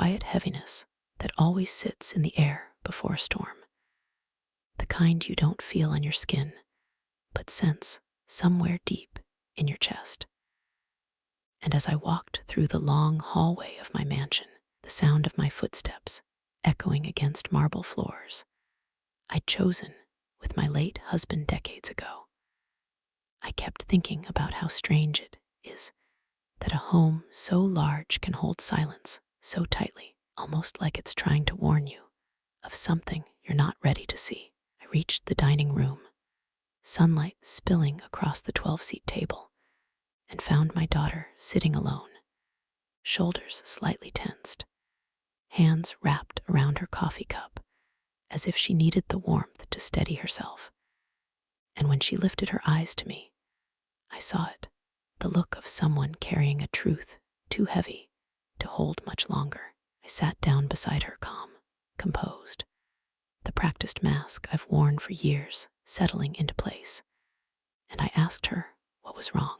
quiet heaviness that always sits in the air before a storm. The kind you don't feel on your skin, but sense somewhere deep in your chest. And as I walked through the long hallway of my mansion, the sound of my footsteps echoing against marble floors I'd chosen with my late husband decades ago, I kept thinking about how strange it is that a home so large can hold silence so tightly, almost like it's trying to warn you of something you're not ready to see. I reached the dining room, sunlight spilling across the 12-seat table, and found my daughter sitting alone, shoulders slightly tensed, hands wrapped around her coffee cup, as if she needed the warmth to steady herself. And when she lifted her eyes to me, I saw it, the look of someone carrying a truth too heavy to hold much longer. I sat down beside her, calm, composed, the practiced mask I've worn for years settling into place, and I asked her what was wrong.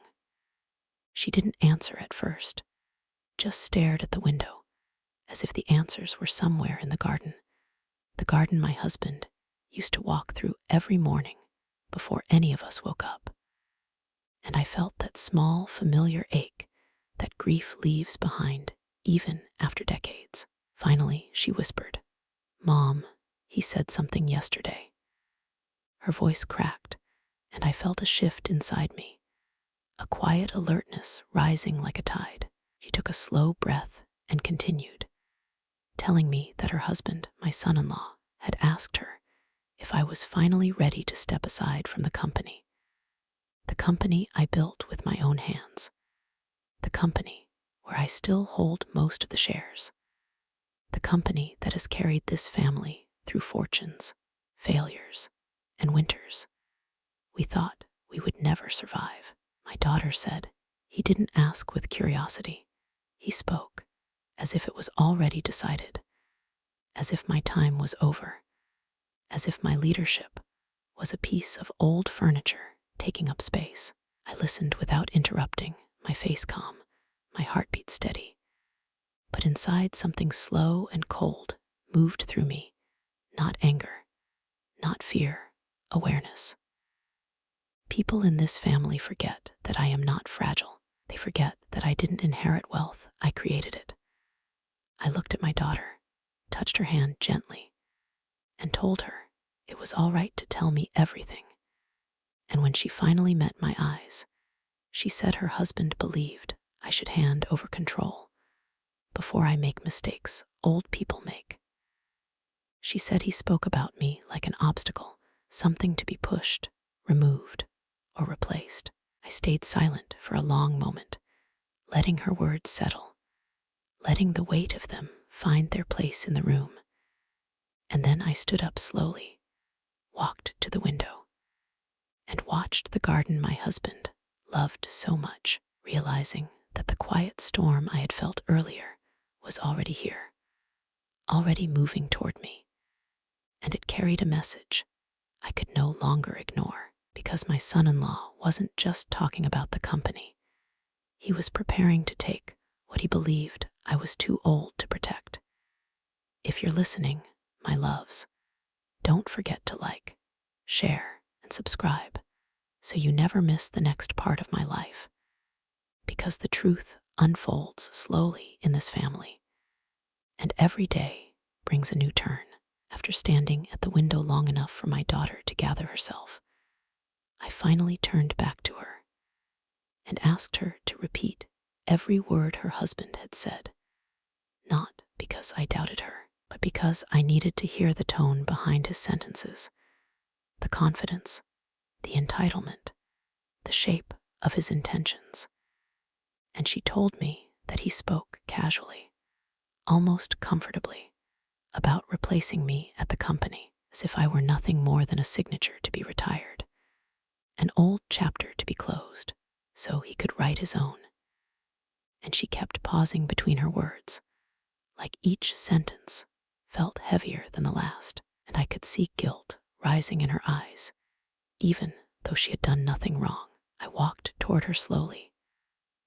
She didn't answer at first, just stared at the window, as if the answers were somewhere in the garden my husband used to walk through every morning before any of us woke up. And I felt that small, familiar ache that grief leaves behind even after decades. Finally, she whispered, "Mom, he said something yesterday." Her voice cracked, and I felt a shift inside me, a quiet alertness rising like a tide. She took a slow breath and continued, telling me that her husband, my son-in-law, had asked her if I was finally ready to step aside from the company I built with my own hands, the company where I still hold most of the shares, the company that has carried this family through fortunes, failures, and winters we thought we would never survive. My daughter said, "He didn't ask with curiosity. He spoke as if it was already decided, as if my time was over, as if my leadership was a piece of old furniture taking up space." I listened without interrupting, my face calm, my heartbeat steady. But inside, something slow and cold moved through me, not anger, not fear, awareness. People in this family forget that I am not fragile. They forget that I didn't inherit wealth, I created it. I looked at my daughter, touched her hand gently, and told her it was all right to tell me everything. And when she finally met my eyes, she said her husband believed I should hand over control before I make mistakes old people make. She said he spoke about me like an obstacle, something to be pushed, removed, or replaced. I stayed silent for a long moment, letting her words settle, letting the weight of them find their place in the room. And then I stood up slowly, walked to the window, and watched the garden my husband loved so much, realizing that the quiet storm I had felt earlier was already here, already moving toward me. And it carried a message I could no longer ignore, because my son-in-law wasn't just talking about the company. He was preparing to take what he believed I was too old to protect. If you're listening, my loves, don't forget to like, share, and subscribe so you never miss the next part of my life, because the truth unfolds slowly in this family, and every day brings a new turn. After standing at the window long enough for my daughter to gather herself, I finally turned back to her and asked her to repeat every word her husband had said, not because I doubted her, but because I needed to hear the tone behind his sentences, the confidence, the entitlement, the shape of his intentions. And she told me that he spoke casually, almost comfortably, about replacing me at the company, as if I were nothing more than a signature to be retired, an old chapter to be closed, so he could write his own. And she kept pausing between her words, like each sentence felt heavier than the last, and I could see guilt rising in her eyes, even though she had done nothing wrong. I walked toward her slowly,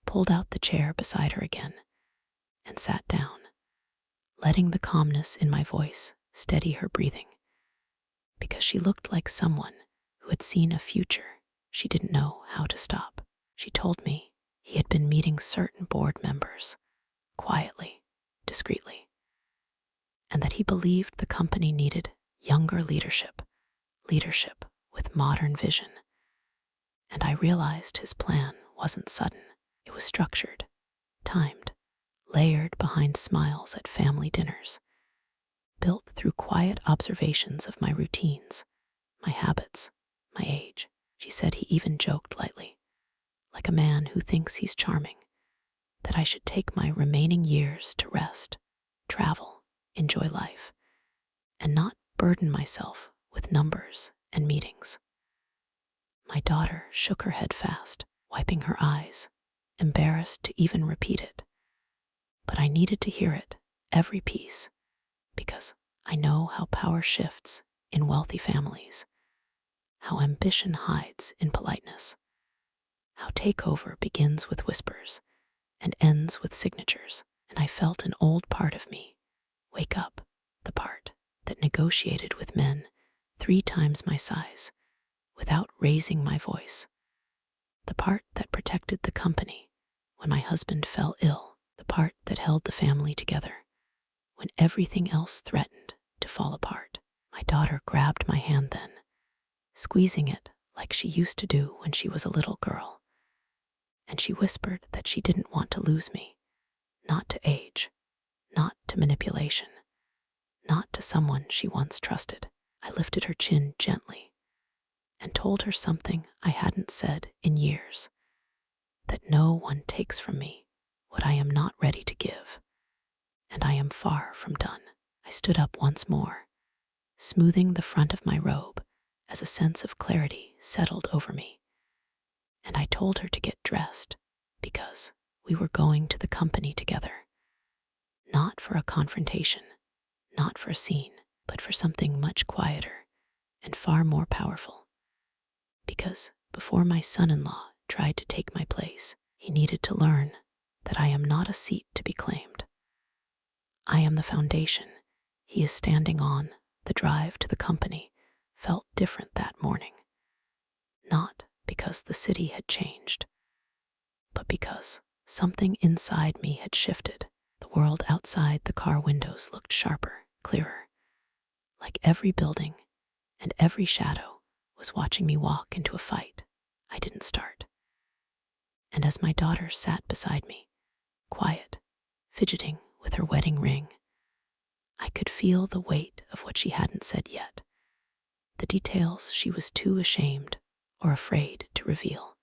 pulled out the chair beside her again, and sat down, letting the calmness in my voice steady her breathing, because she looked like someone who had seen a future she didn't know how to stop. She told me he had been meeting certain board members, quietly, discreetly, and that he believed the company needed younger leadership, leadership with modern vision. And I realized his plan wasn't sudden. It was structured, timed, layered behind smiles at family dinners, built through quiet observations of my routines, my habits, my age. She said he even joked lightly, like a man who thinks he's charming, that I should take my remaining years to rest, travel, enjoy life, and not burden myself with numbers and meetings. My daughter shook her head fast, wiping her eyes, embarrassed to even repeat it. But I needed to hear it, every piece, because I know how power shifts in wealthy families, how ambition hides in politeness, how takeover begins with whispers and ends with signatures. And I felt an old part of me wake up, the part that negotiated with men 3 times my size without raising my voice, the part that protected the company when my husband fell ill, the part that held the family together when everything else threatened to fall apart. My daughter grabbed my hand then, squeezing it like she used to do when she was a little girl, and she whispered that she didn't want to lose me, not to age, not to manipulation, not to someone she once trusted. I lifted her chin gently and told her something I hadn't said in years, that no one takes from me what I am not ready to give, and I am far from done. I stood up once more, smoothing the front of my robe as a sense of clarity settled over me, and I told her to get dressed because we were going to the company together, not for a confrontation, not for a scene, but for something much quieter and far more powerful. Because before my son-in-law tried to take my place, he needed to learn that I am not a seat to be claimed. I am the foundation he is standing on. The drive to the company felt different that morning, not because the city had changed, but because something inside me had shifted. The world outside the car windows looked sharper, clearer, like every building and every shadow was watching me walk into a fight I didn't start. And as my daughter sat beside me, quiet, fidgeting with her wedding ring, I could feel the weight of what she hadn't said yet, the details she was too ashamed or afraid to reveal.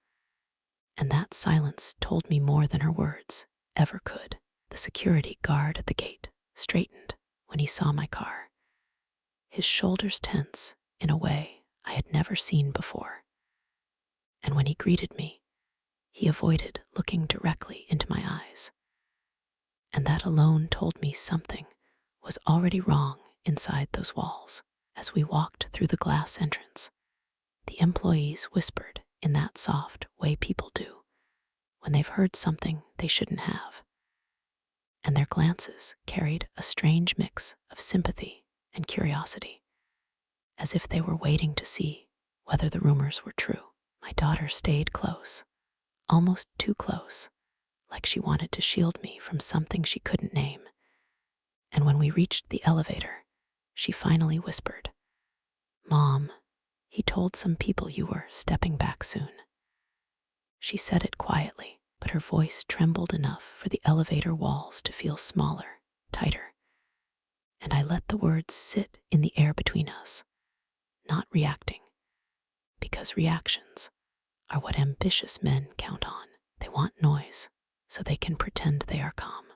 And that silence told me more than her words ever could. The security guard at the gate straightened when he saw my car, his shoulders tense in a way I had never seen before. And when he greeted me, he avoided looking directly into my eyes. And that alone told me something was already wrong inside those walls. As we walked through the glass entrance, the employees whispered in that soft way people do when they've heard something they shouldn't have. And their glances carried a strange mix of sympathy and curiosity, as if they were waiting to see whether the rumors were true. My daughter stayed close, almost too close, like she wanted to shield me from something she couldn't name. And when we reached the elevator, she finally whispered, "Mom, he told some people you were stepping back soon." She said it quietly, but her voice trembled enough for the elevator walls to feel smaller, tighter. And I let the words sit in the air between us, not reacting, because reactions are what ambitious men count on. They want noise so they can pretend they are calm.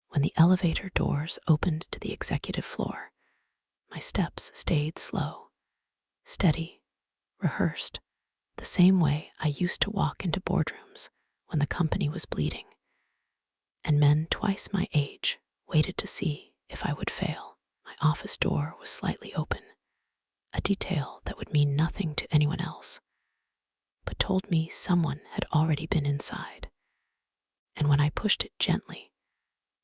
When the elevator doors opened to the executive floor, my steps stayed slow, steady, rehearsed, the same way I used to walk into boardrooms when the company was bleeding, and men twice my age waited to see if I would fail. My office door was slightly open, a detail that would mean nothing to anyone else, but told me someone had already been inside. And when I pushed it gently,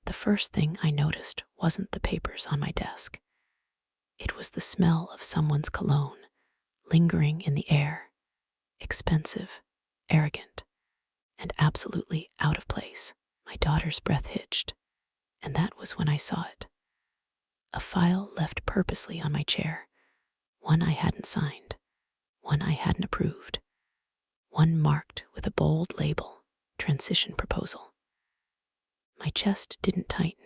The first thing I noticed wasn't the papers on my desk. It was the smell of someone's cologne lingering in the air, expensive, arrogant, and absolutely out of place. My daughter's breath hitched, and that was when I saw it. A file left purposely on my chair, one I hadn't signed, one I hadn't approved, one marked with a bold label, transition proposal. My chest didn't tighten,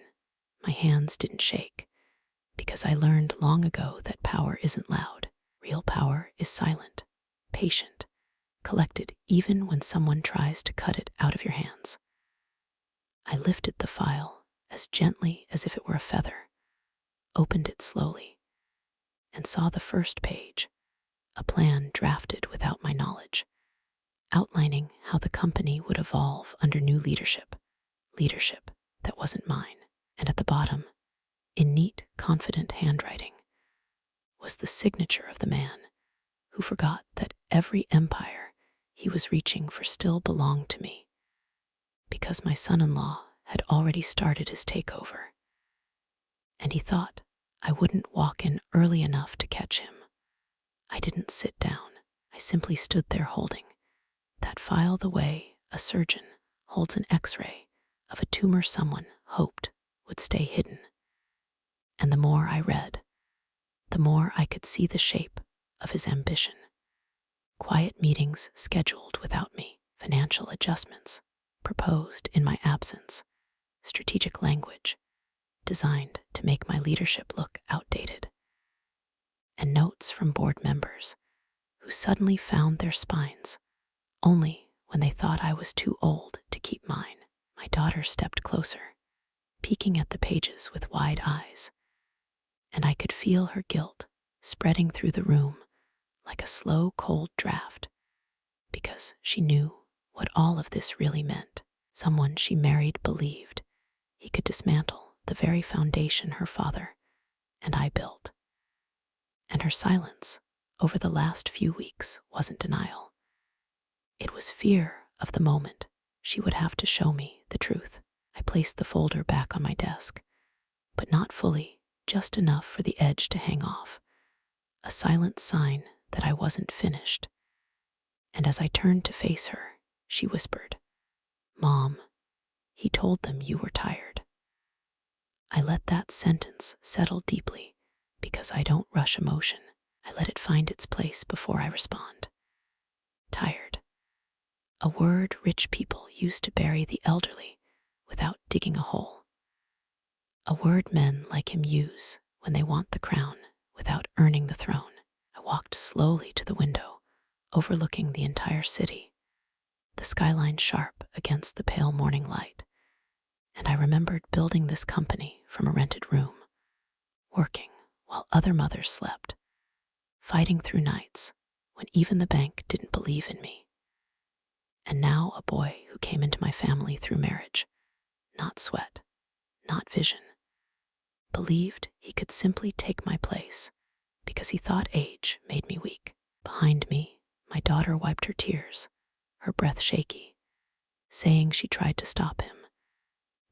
my hands didn't shake, because I learned long ago that power isn't loud. Real power is silent, patient, collected even when someone tries to cut it out of your hands. I lifted the file as gently as if it were a feather, opened it slowly, and saw the first page, a plan drafted without my knowledge, outlining how the company would evolve under new leadership that wasn't mine. And at the bottom, in neat, confident handwriting, was the signature of the man who forgot that every empire he was reaching for still belonged to me, because my son-in-law had already started his takeover. And he thought I wouldn't walk in early enough to catch him. I didn't sit down. I simply stood there holding that file the way a surgeon holds an X-ray of a tumor someone hoped would stay hidden. And the more I read, the more I could see the shape of his ambition. Quiet meetings scheduled without me, financial adjustments proposed in my absence, strategic language designed to make my leadership look outdated, and notes from board members who suddenly found their spines only when they thought I was too old to keep mine. My daughter stepped closer, peeking at the pages with wide eyes, and I could feel her guilt spreading through the room like a slow, cold draft, because she knew what all of this really meant. Someone she married believed he could dismantle the very foundation her father and I built. And her silence over the last few weeks wasn't denial. It was fear of the moment she would have to show me the truth. I placed the folder back on my desk, but not fully, just enough for the edge to hang off, a silent sign that I wasn't finished. And as I turned to face her, she whispered, "Mom, he told them you were tired." I let that sentence settle deeply because I don't rush emotion. I let it find its place before I respond. Tired. A word rich people use to bury the elderly without digging a hole. A word men like him use when they want the crown without earning the throne. I walked slowly to the window, overlooking the entire city, the skyline sharp against the pale morning light. And I remembered building this company from a rented room, working while other mothers slept, fighting through nights when even the bank didn't believe in me. And now a boy who came into my family through marriage, not sweat, not vision, believed he could simply take my place because he thought age made me weak. Behind me, my daughter wiped her tears, her breath shaky, saying she tried to stop him,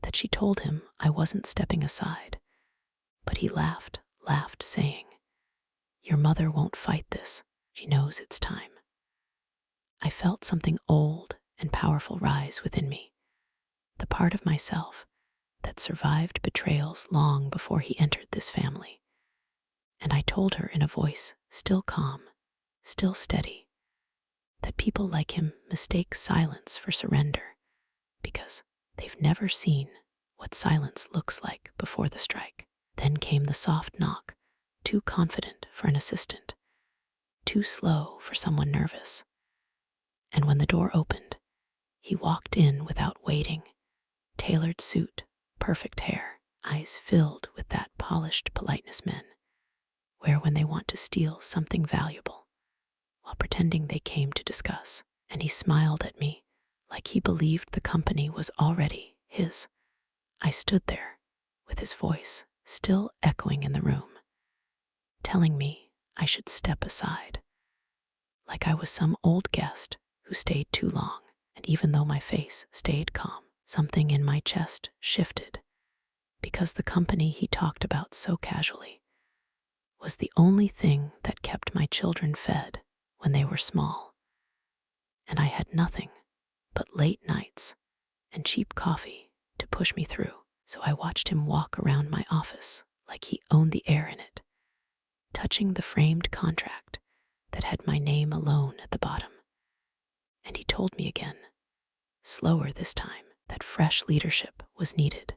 that she told him I wasn't stepping aside. But he laughed, saying, "Your mother won't fight this. She knows it's time." I felt something old and powerful rise within me, the part of myself that survived betrayals long before he entered this family. And I told her in a voice still calm, still steady, that people like him mistake silence for surrender because they've never seen what silence looks like before the strike. Then came the soft knock, too confident for an assistant, too slow for someone nervous. And when the door opened, he walked in without waiting, tailored suit, perfect hair, eyes filled with that polished politeness men wear when they want to steal something valuable, while pretending they came to discuss. And he smiled at me like he believed the company was already his. I stood there, with his voice still echoing in the room, telling me I should step aside, like I was some old guest who stayed too long. And even though my face stayed calm, something in my chest shifted, because the company he talked about so casually was the only thing that kept my children fed when they were small, and I had nothing but late nights and cheap coffee to push me through. So I watched him walk around my office like he owned the air in it, touching the framed contract that had my name alone at the bottom. And he told me again, slower this time, that fresh leadership was needed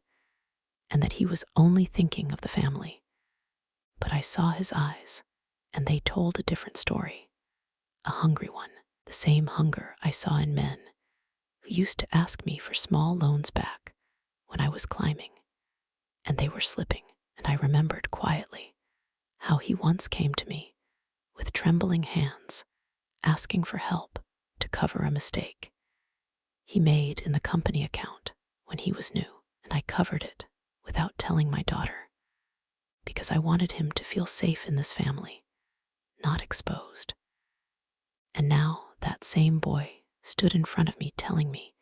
and that he was only thinking of the family. But I saw his eyes, and they told a different story, a hungry one, the same hunger I saw in men who used to ask me for small loans back when I was climbing, and they were slipping. And I remembered quietly how he once came to me with trembling hands, asking for help to cover a mistake he made in the company account when he was new, and I covered it without telling my daughter, because I wanted him to feel safe in this family, not exposed. And now that same boy stood in front of me telling me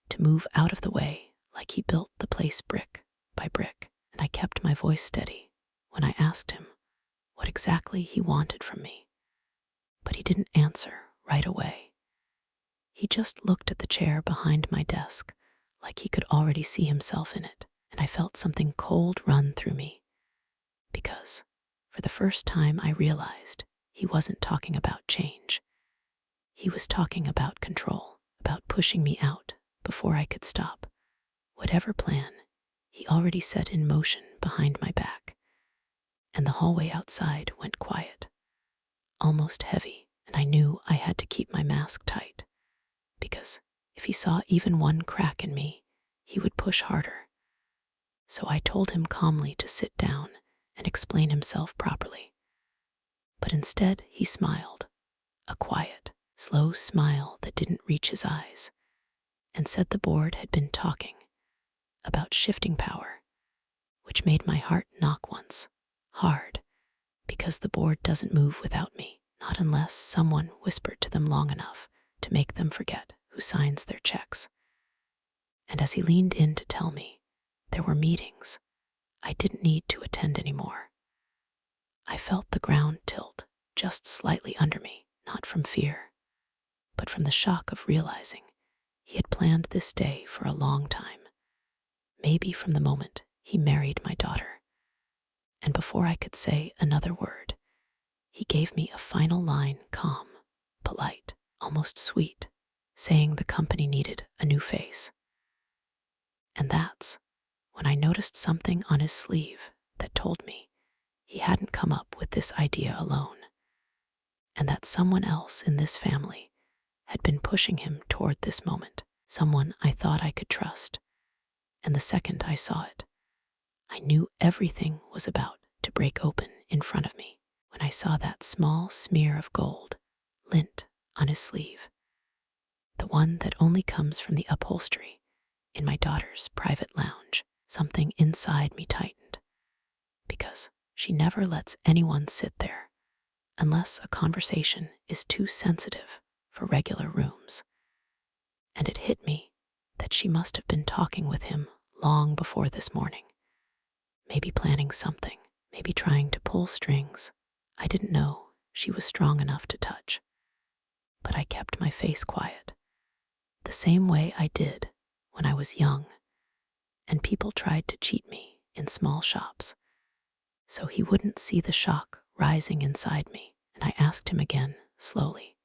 to move out of the way like he built the place brick by brick, and I kept my voice steady when I asked him what exactly he wanted from me. But he didn't answer right away. He just looked at the chair behind my desk like he could already see himself in it, and I felt something cold run through me, because for the first time I realized he wasn't talking about change. He was talking about control, about pushing me out before I could stop whatever plan he already set in motion behind my back. And the hallway outside went quiet, almost heavy, and I knew I had to keep my mask tight, because if he saw even one crack in me, he would push harder. So I told him calmly to sit down and explain himself properly. But instead he smiled, a quiet, slow smile that didn't reach his eyes, and said the board had been talking about shifting power, which made my heart knock once, hard, because the board doesn't move without me, not unless someone whispered to them long enough to make them forget who signs their checks. And as he leaned in to tell me there were meetings I didn't need to attend anymore, I felt the ground tilt just slightly under me, not from fear, but from the shock of realizing he had planned this day for a long time, maybe from the moment he married my daughter. And before I could say another word, he gave me a final line, calm, polite, almost sweet, saying the company needed a new face. And that's when I noticed something on his sleeve that told me he hadn't come up with this idea alone, and that someone else in this family had been pushing him toward this moment, someone I thought I could trust. And the second I saw it, I knew everything was about to break open in front of me when I saw that small smear of gold lint on his sleeve, the one that only comes from the upholstery in my daughter's private lounge. Something inside me tightened, because she never lets anyone sit there unless a conversation is too sensitive for regular rooms. And it hit me that she must have been talking with him long before this morning, maybe planning something, maybe trying to pull strings I didn't know she was strong enough to touch. But I kept my face quiet, the same way I did when I was young and people tried to cheat me in small shops, so he wouldn't see the shock rising inside me. And I asked him again, slowly,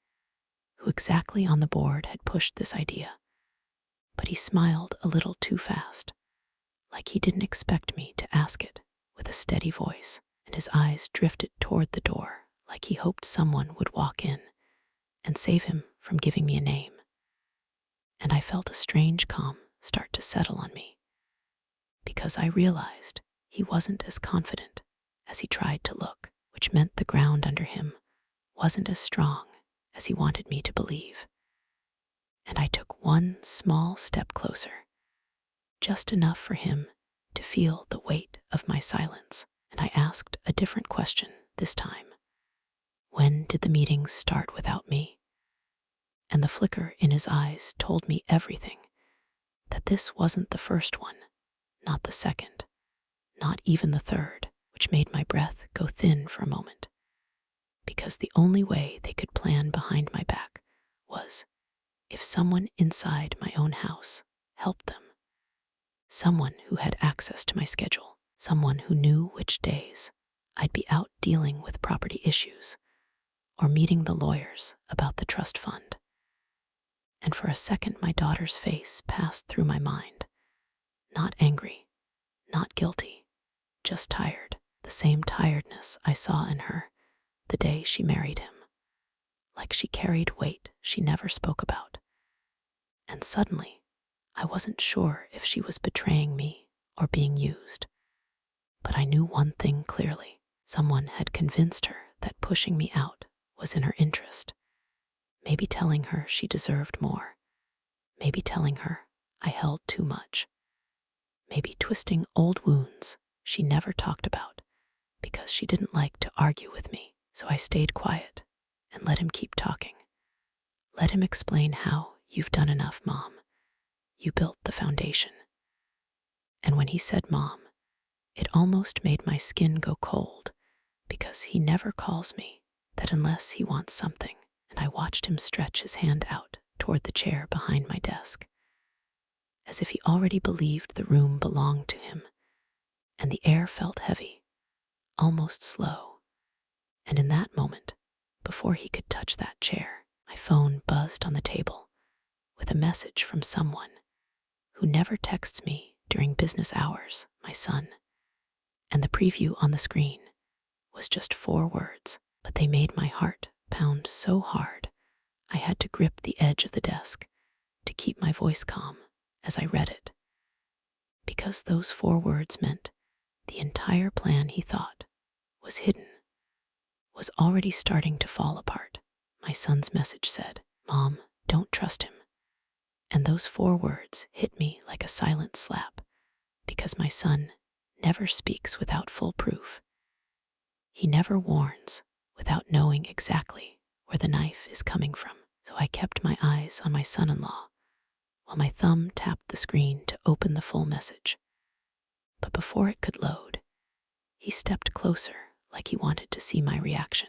who exactly on the board had pushed this idea. But he smiled a little too fast, like he didn't expect me to ask it, with a steady voice, and his eyes drifted toward the door like he hoped someone would walk in and save him from giving me a name. And I felt a strange calm start to settle on me, because I realized he wasn't as confident as he tried to look, which meant the ground under him wasn't as strong as he wanted me to believe. And I took one small step closer, just enough for him to feel the weight of my silence, and I asked a different question this time. When did the meetings start without me? And the flicker in his eyes told me everything, that this wasn't the first one, not the second, not even the third, which made my breath go thin for a moment, because the only way they could plan behind my back was if someone inside my own house helped them, someone who had access to my schedule, someone who knew which days I'd be out dealing with property issues or meeting the lawyers about the trust fund. And for a second, my daughter's face passed through my mind. Not angry, not guilty, just tired. The same tiredness I saw in her the day she married him. Like she carried weight she never spoke about. And suddenly, I wasn't sure if she was betraying me or being used. But I knew one thing clearly. Someone had convinced her that pushing me out was in her interest. Maybe telling her she deserved more. Maybe telling her I held too much. Maybe twisting old wounds she never talked about because she didn't like to argue with me. So I stayed quiet and let him keep talking. Let him explain how you've done enough, Mom. You built the foundation. And when he said Mom, it almost made my skin go cold because he never calls me that unless he wants something. And I watched him stretch his hand out toward the chair behind my desk, as if he already believed the room belonged to him, and the air felt heavy, almost slow. And in that moment, before he could touch that chair, my phone buzzed on the table with a message from someone who never texts me during business hours, my son. And the preview on the screen was just 4 words, but they made my heart pound so hard I had to grip the edge of the desk to keep my voice calm as I read it. Because those 4 words meant the entire plan he thought was hidden was already starting to fall apart. My son's message said, Mom, don't trust him. And those 4 words hit me like a silent slap, because my son never speaks without full proof. He never warns without knowing exactly where the knife is coming from. So I kept my eyes on my son-in-law while my thumb tapped the screen to open the full message. But before it could load, he stepped closer like he wanted to see my reaction,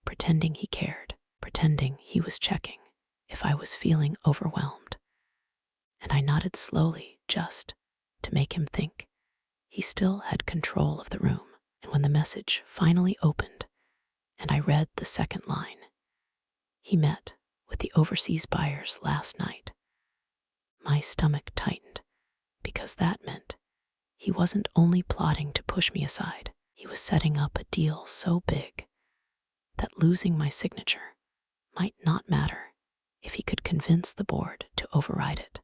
pretending he cared, pretending he was checking if I was feeling overwhelmed. And I nodded slowly just to make him think he still had control of the room. And when the message finally opened and I read the second line, he met with the overseas buyers last night, my stomach tightened because that meant he wasn't only plotting to push me aside, he was setting up a deal so big that losing my signature might not matter if he could convince the board to override it.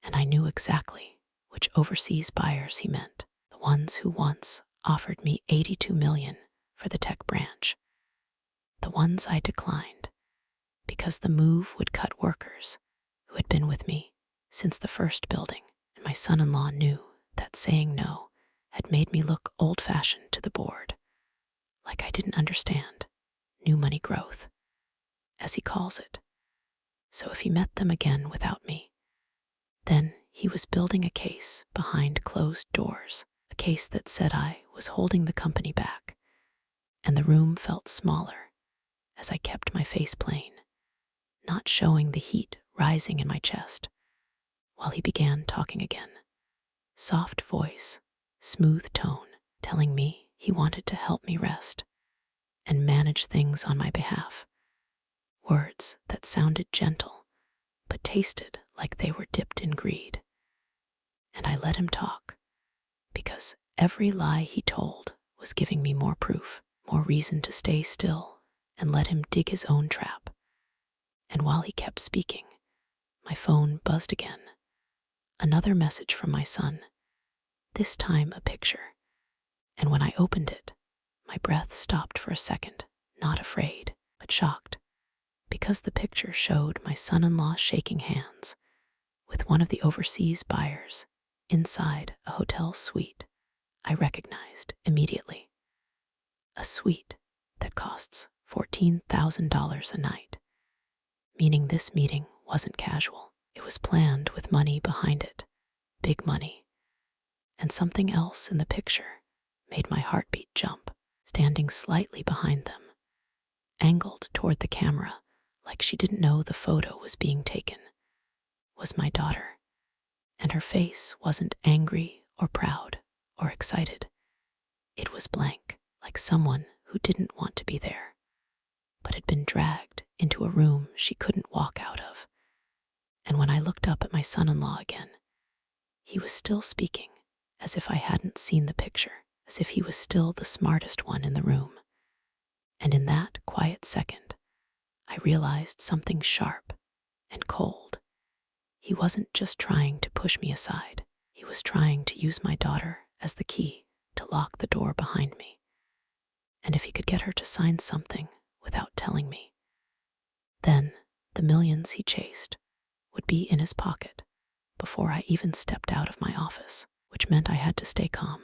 And I knew exactly which overseas buyers he meant, the ones who once offered me $82 million for the tech branch, the ones I declined because the move would cut workers who had been with me since the first building. And my son-in-law knew that saying no had made me look old-fashioned to the board, like I didn't understand new money growth, as he calls it. So if he met them again without me, then he was building a case behind closed doors, a case that said I was holding the company back. And the room felt smaller as I kept my face plain, not showing the heat rising in my chest, while he began talking again. Soft voice, smooth tone, telling me he wanted to help me rest and manage things on my behalf. Words that sounded gentle, but tasted like they were dipped in greed. And I let him talk, because every lie he told was giving me more proof, more reason to stay still and let him dig his own trap. And while he kept speaking, my phone buzzed again. Another message from my son, this time a picture. And when I opened it, my breath stopped for a second, not afraid, but shocked, because the picture showed my son-in-law shaking hands with one of the overseas buyers inside a hotel suite I recognized immediately. A suite that costs $14,000 a night, meaning this meeting wasn't casual. It was planned with money behind it, big money. and something else in the picture made my heartbeat jump. Standing slightly behind them, angled toward the camera like she didn't know the photo was being taken, was my daughter, and her face wasn't angry or proud or excited. It was blank, like someone who didn't want to be there, but had been dragged into a room she couldn't walk out of. And when I looked up at my son-in-law again, he was still speaking, as if I hadn't seen the picture, as if he was still the smartest one in the room. And in that quiet second, I realized something sharp and cold. He wasn't just trying to push me aside. He was trying to use my daughter as the key to lock the door behind me. And if he could get her to sign something without telling me, then the millions he chased would be in his pocket before I even stepped out of my office, which meant I had to stay calm,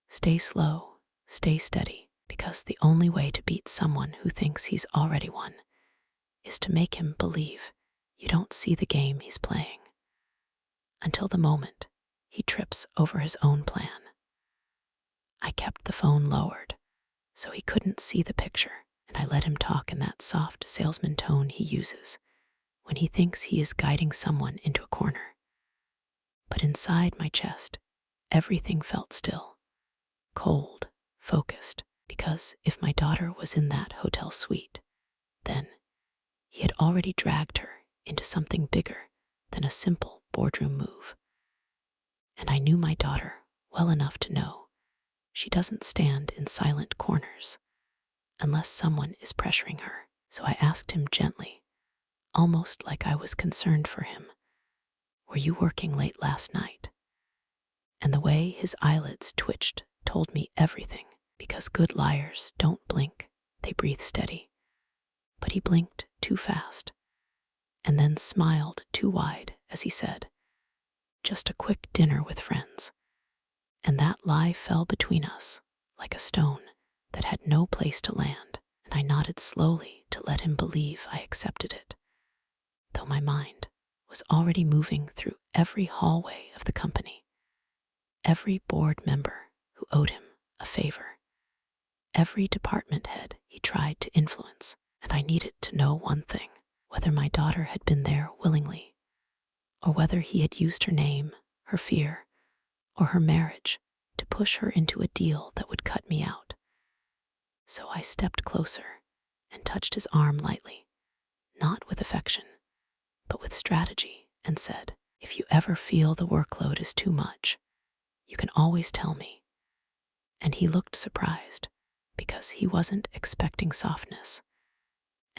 stay slow, stay steady, because the only way to beat someone who thinks he's already won is to make him believe you don't see the game he's playing, until the moment he trips over his own plan. I kept the phone lowered so he couldn't see the picture, and I let him talk in that soft salesman tone he uses when he thinks he is guiding someone into a corner. But inside my chest, everything felt still, cold, focused, because if my daughter was in that hotel suite, then he had already dragged her into something bigger than a simple boardroom move. And I knew my daughter well enough to know she doesn't stand in silent corners unless someone is pressuring her. So I asked him gently, almost like I was concerned for him, "Were you working late last night?" And the way his eyelids twitched told me everything, because good liars don't blink, they breathe steady. But he blinked too fast, and then smiled too wide as he said, "Just a quick dinner with friends." And that lie fell between us like a stone that had no place to land, and I nodded slowly to let him believe I accepted it, though my mind was already moving through every hallway of the company, every board member who owed him a favor, every department head he tried to influence. And I needed to know one thing: whether my daughter had been there willingly, or whether he had used her name, her fear, or her marriage to push her into a deal that would cut me out. So I stepped closer and touched his arm lightly, not with affection, but with strategy, and said, "If you ever feel the workload is too much, you can always tell me." And he looked surprised, because he wasn't expecting softness.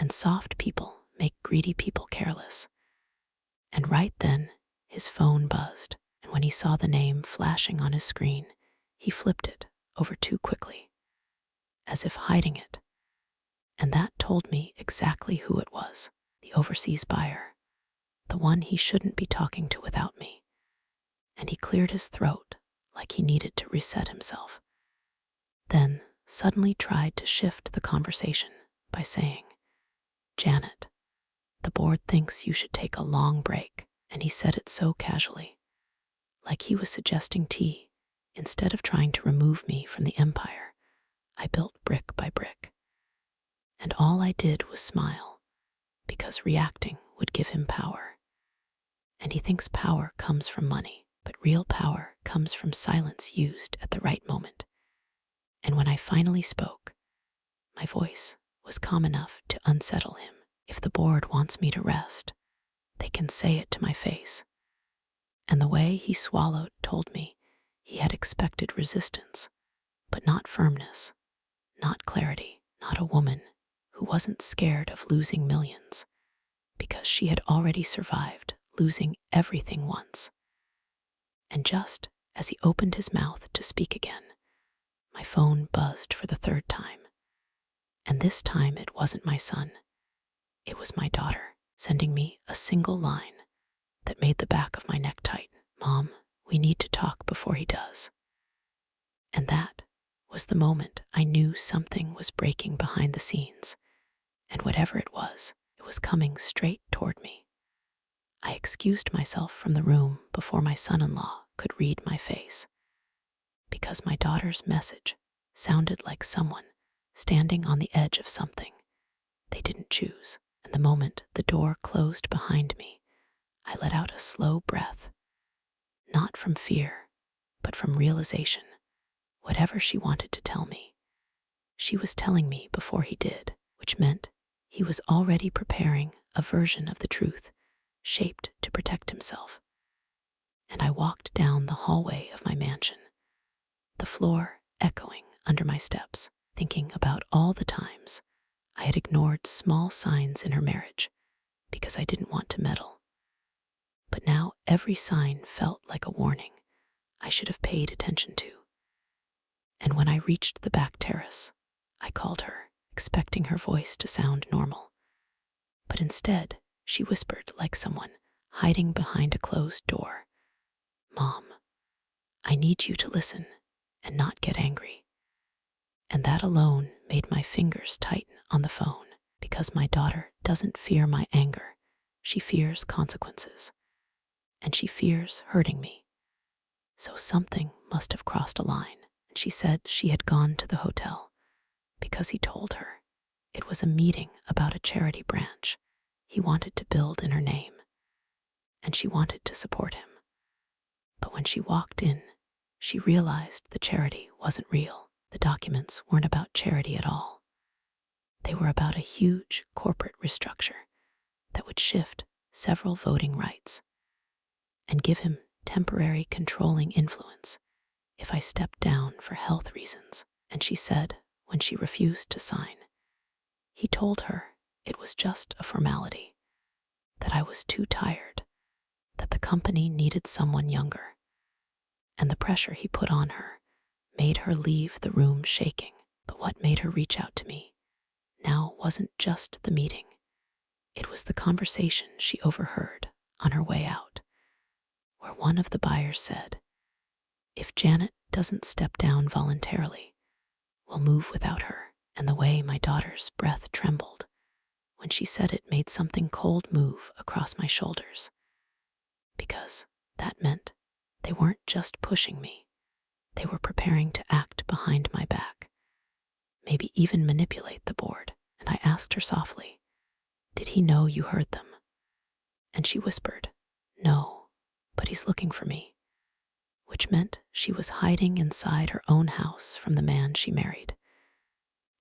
And soft people make greedy people careless. And right then, his phone buzzed, and when he saw the name flashing on his screen, he flipped it over too quickly, as if hiding it. And that told me exactly who it was: the overseas buyer, the one he shouldn't be talking to without me. And he cleared his throat like he needed to reset himself, then suddenly tried to shift the conversation by saying, "Janet, the board thinks you should take a long break." And he said it so casually, like he was suggesting tea. Instead of trying to remove me from the empire I built brick by brick. And all I did was smile, because reacting would give him power. And he thinks power comes from money, but real power comes from silence used at the right moment. And when I finally spoke, my voice was calm enough to unsettle him. "If the board wants me to rest, they can say it to my face." And the way he swallowed told me he had expected resistance, but not firmness, not clarity, not a woman who wasn't scared of losing millions, because she had already survived losing everything once. And just as he opened his mouth to speak again, my phone buzzed for the third time. And this time it wasn't my son. It was my daughter, sending me a single line that made the back of my neck tight. "Mom, we need to talk before he does." And that was the moment I knew something was breaking behind the scenes, and whatever it was coming straight toward me. I excused myself from the room before my son-in-law could read my face, because my daughter's message sounded like someone standing on the edge of something they didn't choose. And the moment the door closed behind me, I let out a slow breath, not from fear, but from realization. Whatever she wanted to tell me, she was telling me before he did, which meant he was already preparing a version of the truth shaped to protect himself. And I walked down the hallway of my mansion, the floor echoing under my steps, thinking about all the times I had ignored small signs in her marriage because I didn't want to meddle. But now every sign felt like a warning I should have paid attention to. And when I reached the back terrace, I called her, expecting her voice to sound normal. But instead, she whispered like someone hiding behind a closed door, "Mom, I need you to listen and not get angry." And that alone made my fingers tighten on the phone, because my daughter doesn't fear my anger. She fears consequences, and she fears hurting me. So something must have crossed a line, and she said she had gone to the hotel because he told her it was a meeting about a charity branch he wanted to build in her name, and she wanted to support him. But when she walked in, she realized the charity wasn't real. The documents weren't about charity at all. They were about a huge corporate restructure that would shift several voting rights and give him temporary controlling influence if I stepped down for health reasons. And she said, when she refused to sign, he told her it was just a formality, that I was too tired, that the company needed someone younger. And the pressure he put on her made her leave the room shaking. But what made her reach out to me now wasn't just the meeting. It was the conversation she overheard on her way out, where one of the buyers said, "If Janet doesn't step down voluntarily, we'll move without her." And the way my daughter's breath trembled when she said it made something cold move across my shoulders, because that meant they weren't just pushing me. They were preparing to act behind my back, maybe even manipulate the board. And I asked her softly, "Did he know you heard them?" And she whispered, "No, but he's looking for me," which meant she was hiding inside her own house from the man she married.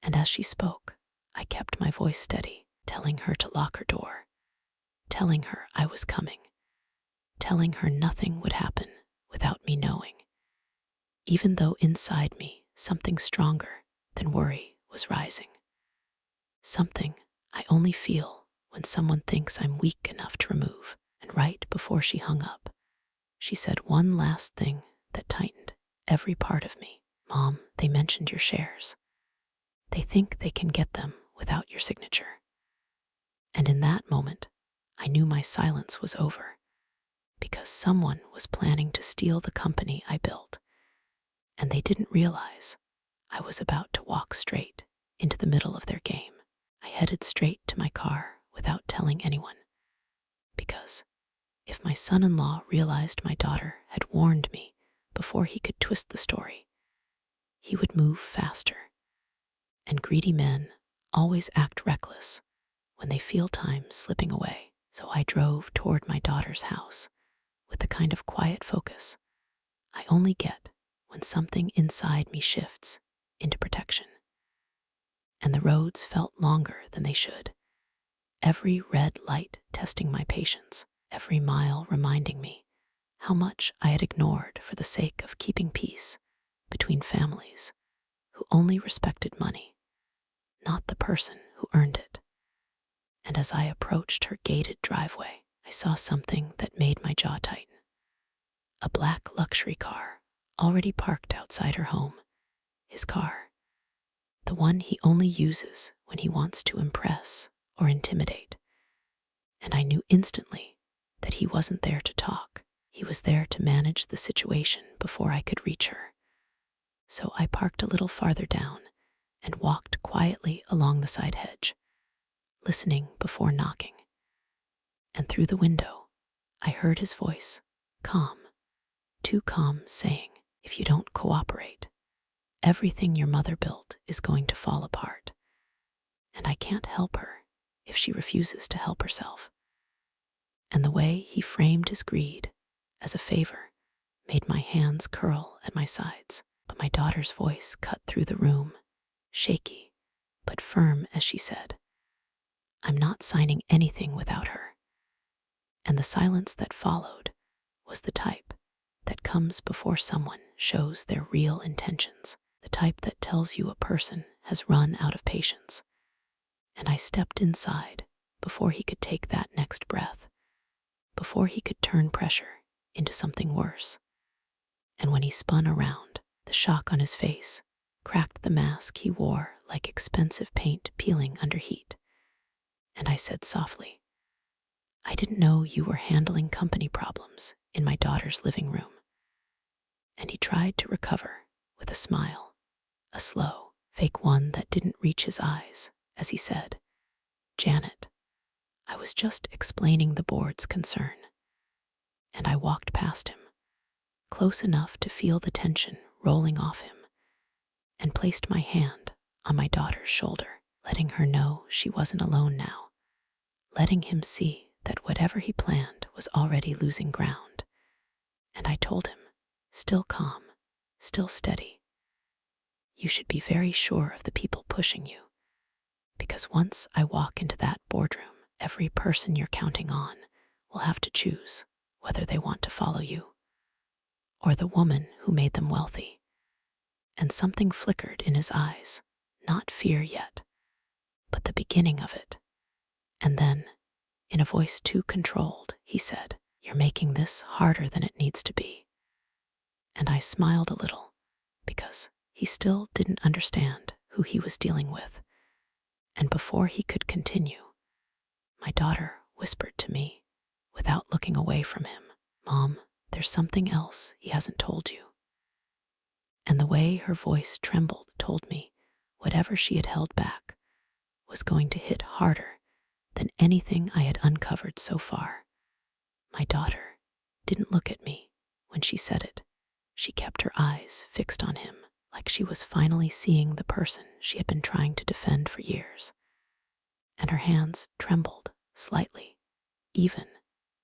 And as she spoke, I kept my voice steady, telling her to lock her door, telling her I was coming, telling her nothing would happen without me knowing, even though inside me something stronger than worry was rising. Something I only feel when someone thinks I'm weak enough to remove. And right before she hung up, she said one last thing that tightened every part of me. "Mom, they mentioned your shares. They think they can get them without your signature." And in that moment, I knew my silence was over, because someone was planning to steal the company I built, and they didn't realize I was about to walk straight into the middle of their game. I headed straight to my car without telling anyone, because if my son-in-law realized my daughter had warned me before he could twist the story, he would move faster. And greedy men always act reckless when they feel time slipping away. So I drove toward my daughter's house with the kind of quiet focus I only get when something inside me shifts into protection. And the roads felt longer than they should, every red light testing my patience, every mile reminding me how much I had ignored for the sake of keeping peace between families who only respected money, not the person who earned it. And as I approached her gated driveway, I saw something that made my jaw tighten. A black luxury car already parked outside her home. His car, the one he only uses when he wants to impress or intimidate. And I knew instantly that he wasn't there to talk. He was there to manage the situation before I could reach her. So I parked a little farther down and walked quietly along the side hedge, listening before knocking. And through the window, I heard his voice, calm, too calm, saying, If you don't cooperate, everything your mother built is going to fall apart. And I can't help her if she refuses to help herself. And the way he framed his greed as a favor made my hands curl at my sides. But my daughter's voice cut through the room, shaky but firm as she said, "I'm not signing anything without her." And the silence that followed was the type that comes before someone shows their real intentions, the type that tells you a person has run out of patience. And I stepped inside before he could take that next breath, before he could turn pressure into something worse. And when he spun around, the shock on his face cracked the mask he wore like expensive paint peeling under heat. And I said softly, "I didn't know you were handling company problems in my daughter's living room." And he tried to recover with a smile, a slow, fake one that didn't reach his eyes, as he said, "Janet, I was just explaining the board's concern." And I walked past him, close enough to feel the tension rolling off him, and placed my hand on my daughter's shoulder, letting her know she wasn't alone now, letting him see that whatever he planned was already losing ground. And I told him, still calm, still steady, "You should be very sure of the people pushing you, because once I walk into that boardroom, every person you're counting on will have to choose whether they want to follow you or the woman who made them wealthy." And something flickered in his eyes, not fear yet, but the beginning of it. And then, in a voice too controlled, he said, "You're making this harder than it needs to be." And I smiled a little, because he still didn't understand who he was dealing with. And before he could continue, my daughter whispered to me, without looking away from him, "Mom, there's something else he hasn't told you." And the way her voice trembled told me whatever she had held back was going to hit harder than anything I had uncovered so far. My daughter didn't look at me when she said it. She kept her eyes fixed on him, like she was finally seeing the person she had been trying to defend for years. And her hands trembled slightly, even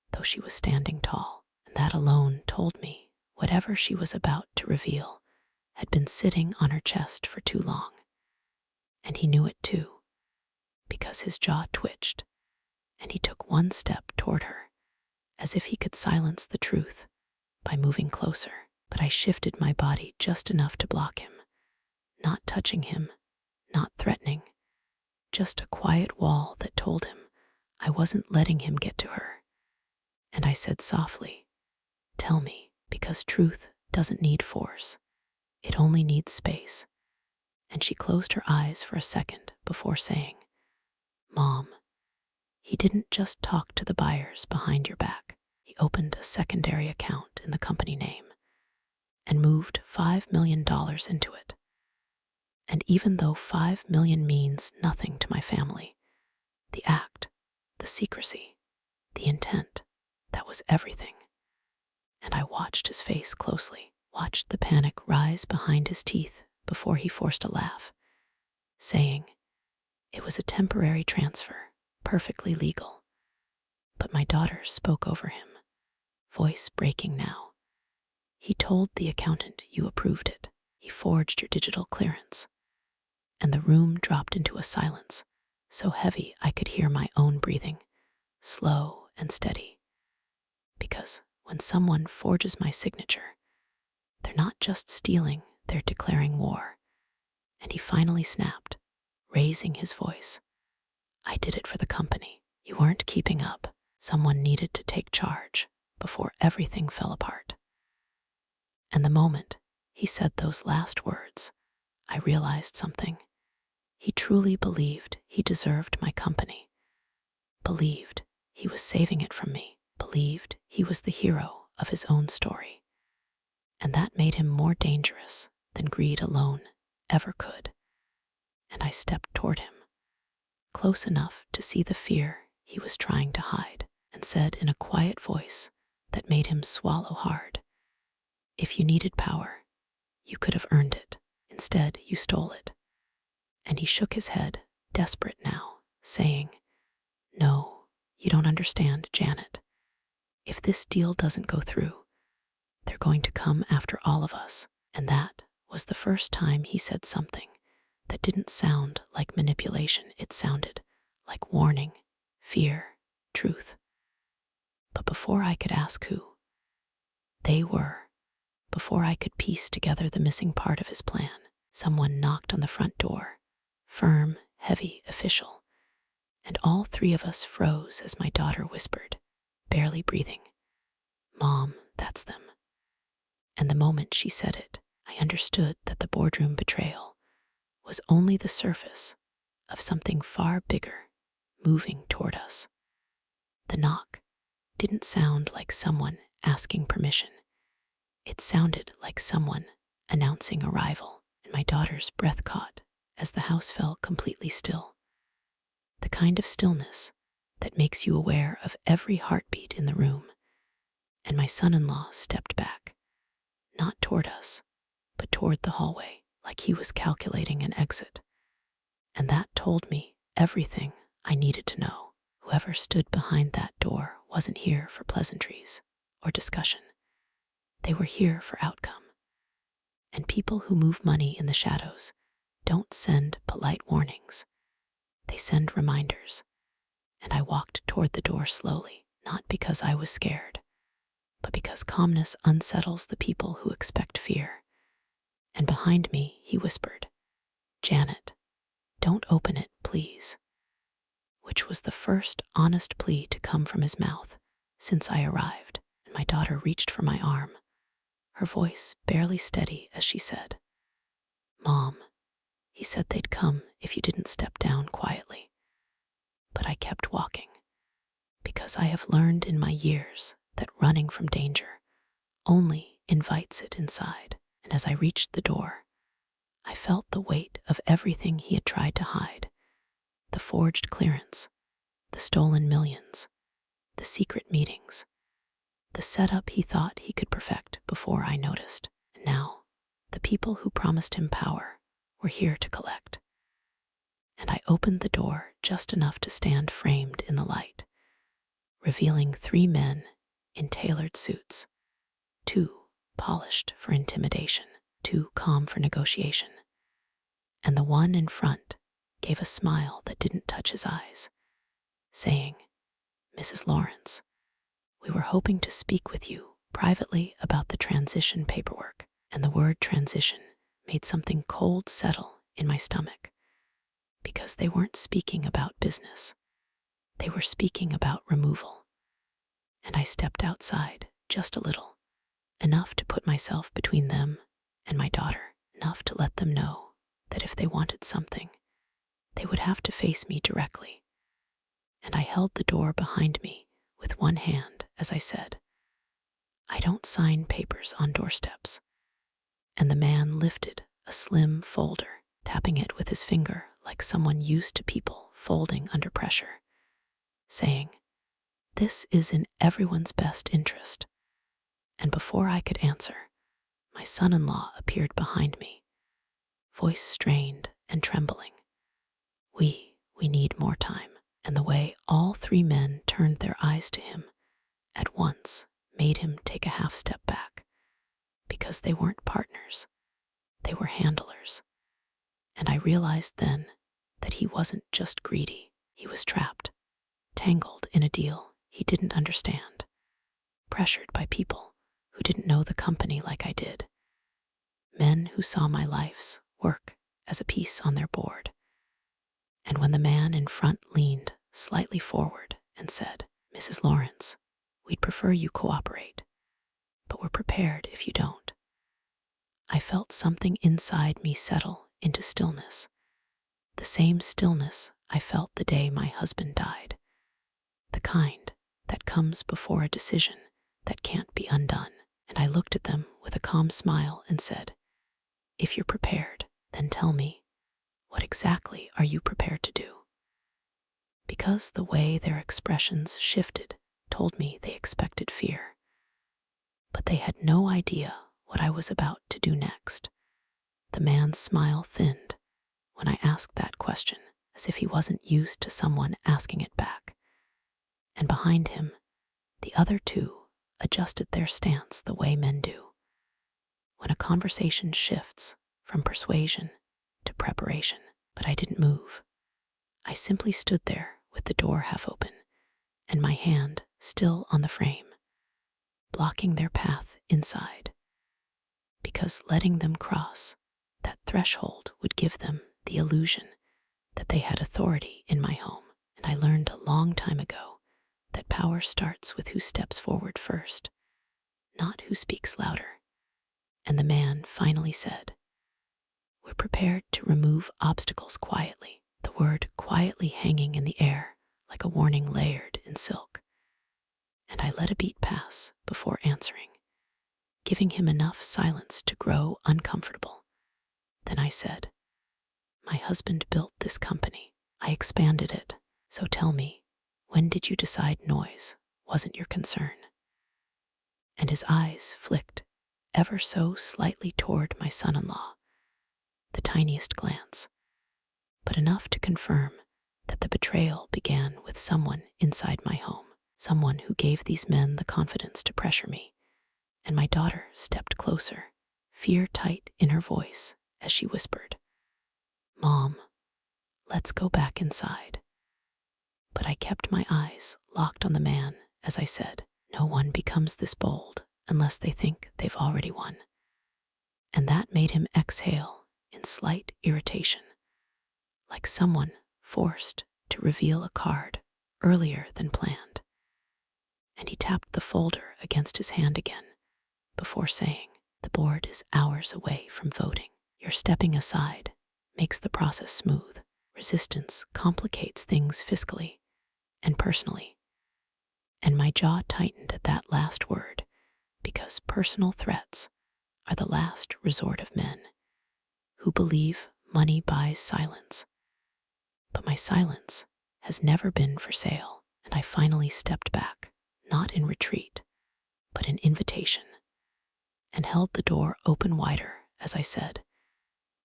though she was standing tall. And that alone told me whatever she was about to reveal had been sitting on her chest for too long. And he knew it too, because his jaw twitched, and he took one step toward her, as if he could silence the truth by moving closer. But I shifted my body just enough to block him, not touching him, not threatening, just a quiet wall that told him I wasn't letting him get to her. And I said softly, "Tell me, because truth doesn't need force. It only needs space." And she closed her eyes for a second before saying, "Mom, he didn't just talk to the buyers behind your back. He opened a secondary account in the company name and moved $5 million into it. And even though $5 million means nothing to my family, the act, the secrecy, the intent, that was everything." And I watched his face closely, watched the panic rise behind his teeth before he forced a laugh, saying, "It was a temporary transfer, perfectly legal." But my daughter spoke over him, voice breaking now. "He told the accountant you approved it. He forged your digital clearance." And the room dropped into a silence so heavy I could hear my own breathing, slow and steady. Because when someone forges my signature, they're not just stealing, they're declaring war. And he finally snapped, raising his voice, "I did it for the company. You weren't keeping up. Someone needed to take charge before everything fell apart." And the moment he said those last words, I realized something. He truly believed he deserved my company, believed he was saving it from me, believed he was the hero of his own story. And that made him more dangerous than greed alone ever could. And I stepped toward him, close enough to see the fear he was trying to hide, and said in a quiet voice that made him swallow hard, "If you needed power, You could have earned it. Instead, you stole it. And he shook his head, desperate now, saying, "No, you don't understand, Janet. If this deal doesn't go through, they're going to come after all of us." And that was the first time he said something that didn't sound like manipulation. It sounded like warning, fear, truth. But before I could ask who they were, before I could piece together the missing part of his plan, someone knocked on the front door, firm, heavy, official, and all three of us froze as my daughter whispered, barely breathing, "Mom, that's them." And the moment she said it, I understood that the boardroom betrayal was only the surface of something far bigger moving toward us. The knock didn't sound like someone asking permission. It sounded like someone announcing arrival, and my daughter's breath caught as the house fell completely still. The kind of stillness that makes you aware of every heartbeat in the room. And my son-in-law stepped back, not toward us, but toward the hallway, like he was calculating an exit. And that told me everything I needed to know. Whoever stood behind that door wasn't here for pleasantries or discussion. They were here for outcome. And people who move money in the shadows don't send polite warnings. They send reminders. And I walked toward the door slowly, not because I was scared, but because calmness unsettles the people who expect fear. And behind me, he whispered, "Janet, don't open it, please," which was the first honest plea to come from his mouth since I arrived. And my daughter reached for my arm, her voice barely steady as she said, "Mom, he said they'd come if you didn't step down quietly." But I kept walking, because I have learned in my years that running from danger only invites it inside. And as I reached the door, I felt the weight of everything he had tried to hide: the forged clearance, the stolen millions, the secret meetings, the setup he thought he could perfect before I noticed. And now, the people who promised him power were here to collect. And I opened the door just enough to stand framed in the light, revealing three men in tailored suits, two polished for intimidation, two calm for negotiation. And the one in front gave a smile that didn't touch his eyes, saying, "Mrs. Lawrence, we were hoping to speak with you privately about the transition paperwork." And the word transition made something cold settle in my stomach, because they weren't speaking about business. They were speaking about removal. And I stepped outside just a little, enough to put myself between them and my daughter, enough to let them know that if they wanted something, they would have to face me directly. And I held the door behind me with one hand as I said, "I don't sign papers on doorsteps." And the man lifted a slim folder, tapping it with his finger like someone used to people folding under pressure, saying, "This is in everyone's best interest." And before I could answer, my son-in-law appeared behind me, voice strained and trembling. We need more time." And the way all three men turned their eyes to him at once made him take a half step back, because they weren't partners, they were handlers. And I realized then that he wasn't just greedy, he was trapped, tangled in a deal he didn't understand, pressured by people who didn't know the company like I did, men who saw my life's work as a piece on their board. And when the man in front leaned slightly forward and said, "Mrs. Lawrence, we'd prefer you cooperate, but we're prepared if you don't," I felt something inside me settle into stillness, the same stillness I felt the day my husband died, the kind that comes before a decision that can't be undone. And I looked at them with a calm smile and said, "If you're prepared, then tell me, what exactly are you prepared to do?" Because the way their expressions shifted told me they expected fear, but they had no idea what I was about to do next. The man's smile thinned when I asked that question, as if he wasn't used to someone asking it back. And behind him, the other two adjusted their stance the way men do. When a conversation shifts from persuasion to preparation. But I didn't move. I simply stood there with the door half open and my hand still on the frame, blocking their path inside, because letting them cross that threshold would give them the illusion that they had authority in my home. And I learned a long time ago that power starts with who steps forward first, not who speaks louder. And the man finally said, "We're prepared to remove obstacles quietly," the word quietly hanging in the air like a warning layered in silk. And I let a beat pass before answering, giving him enough silence to grow uncomfortable. Then I said, "My husband built this company. I expanded it. So tell me, when did you decide noise wasn't your concern?" And his eyes flicked ever so slightly toward my son-in-law, the tiniest glance, but enough to confirm that the betrayal began with someone inside my home, someone who gave these men the confidence to pressure me. And my daughter stepped closer, fear tight in her voice as she whispered, "Mom, let's go back inside." But I kept my eyes locked on the man as I said, "No one becomes this bold unless they think they've already won." And that made him exhale in slight irritation, like someone forced to reveal a card earlier than planned. And he tapped the folder against his hand again before saying, "The board is hours away from voting. Your stepping aside makes the process smooth. Resistance complicates things fiscally and personally." And my jaw tightened at that last word, because personal threats are the last resort of men who believe money buys silence. But my silence has never been for sale, and I finally stepped back, not in retreat, but in invitation, and held the door open wider as I said,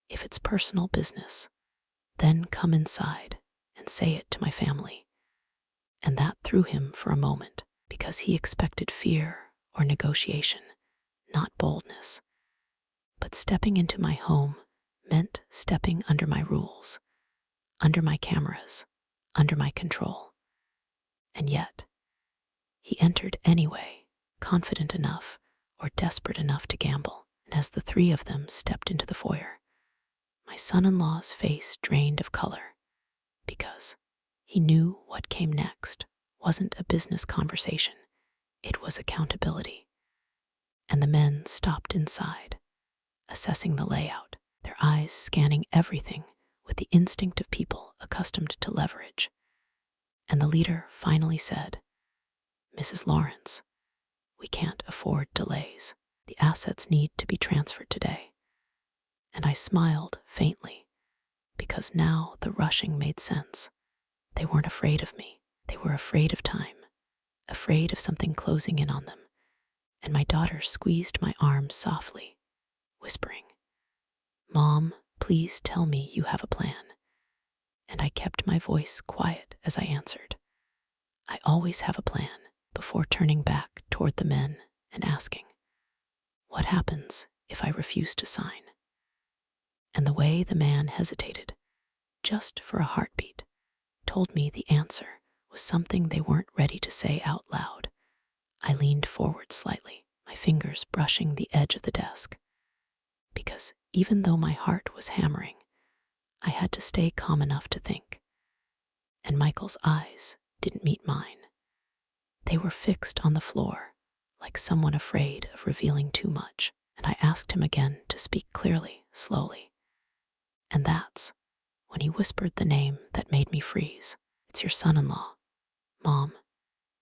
"If it's personal business, then come inside and say it to my family." And that threw him for a moment, because he expected fear or negotiation, not boldness. But stepping into my home meant stepping under my rules, under my cameras, under my control. And yet, he entered anyway, confident enough or desperate enough to gamble. And as the three of them stepped into the foyer, my son-in-law's face drained of color, because he knew what came next wasn't a business conversation, it was accountability. And the men stopped inside, assessing the layout, their eyes scanning everything with the instinct of people accustomed to leverage. And the leader finally said, "Mrs. Lawrence, we can't afford delays. The assets need to be transferred today." And I smiled faintly, because now the rushing made sense. They weren't afraid of me. They were afraid of time, afraid of something closing in on them. And my daughter squeezed my arm softly, whispering, "Mom, please tell me you have a plan." And I kept my voice quiet as I answered, "I always have a plan," before turning back toward the men and asking, "What happens if I refuse to sign?" And the way the man hesitated, just for a heartbeat, told me the answer was something they weren't ready to say out loud. I leaned forward slightly, my fingers brushing the edge of the desk, because even though my heart was hammering, I had to stay calm enough to think. And Michael's eyes didn't meet mine. They were fixed on the floor, like someone afraid of revealing too much. And I asked him again to speak clearly, slowly. And that's when he whispered the name that made me freeze. "It's your son-in-law, Mom.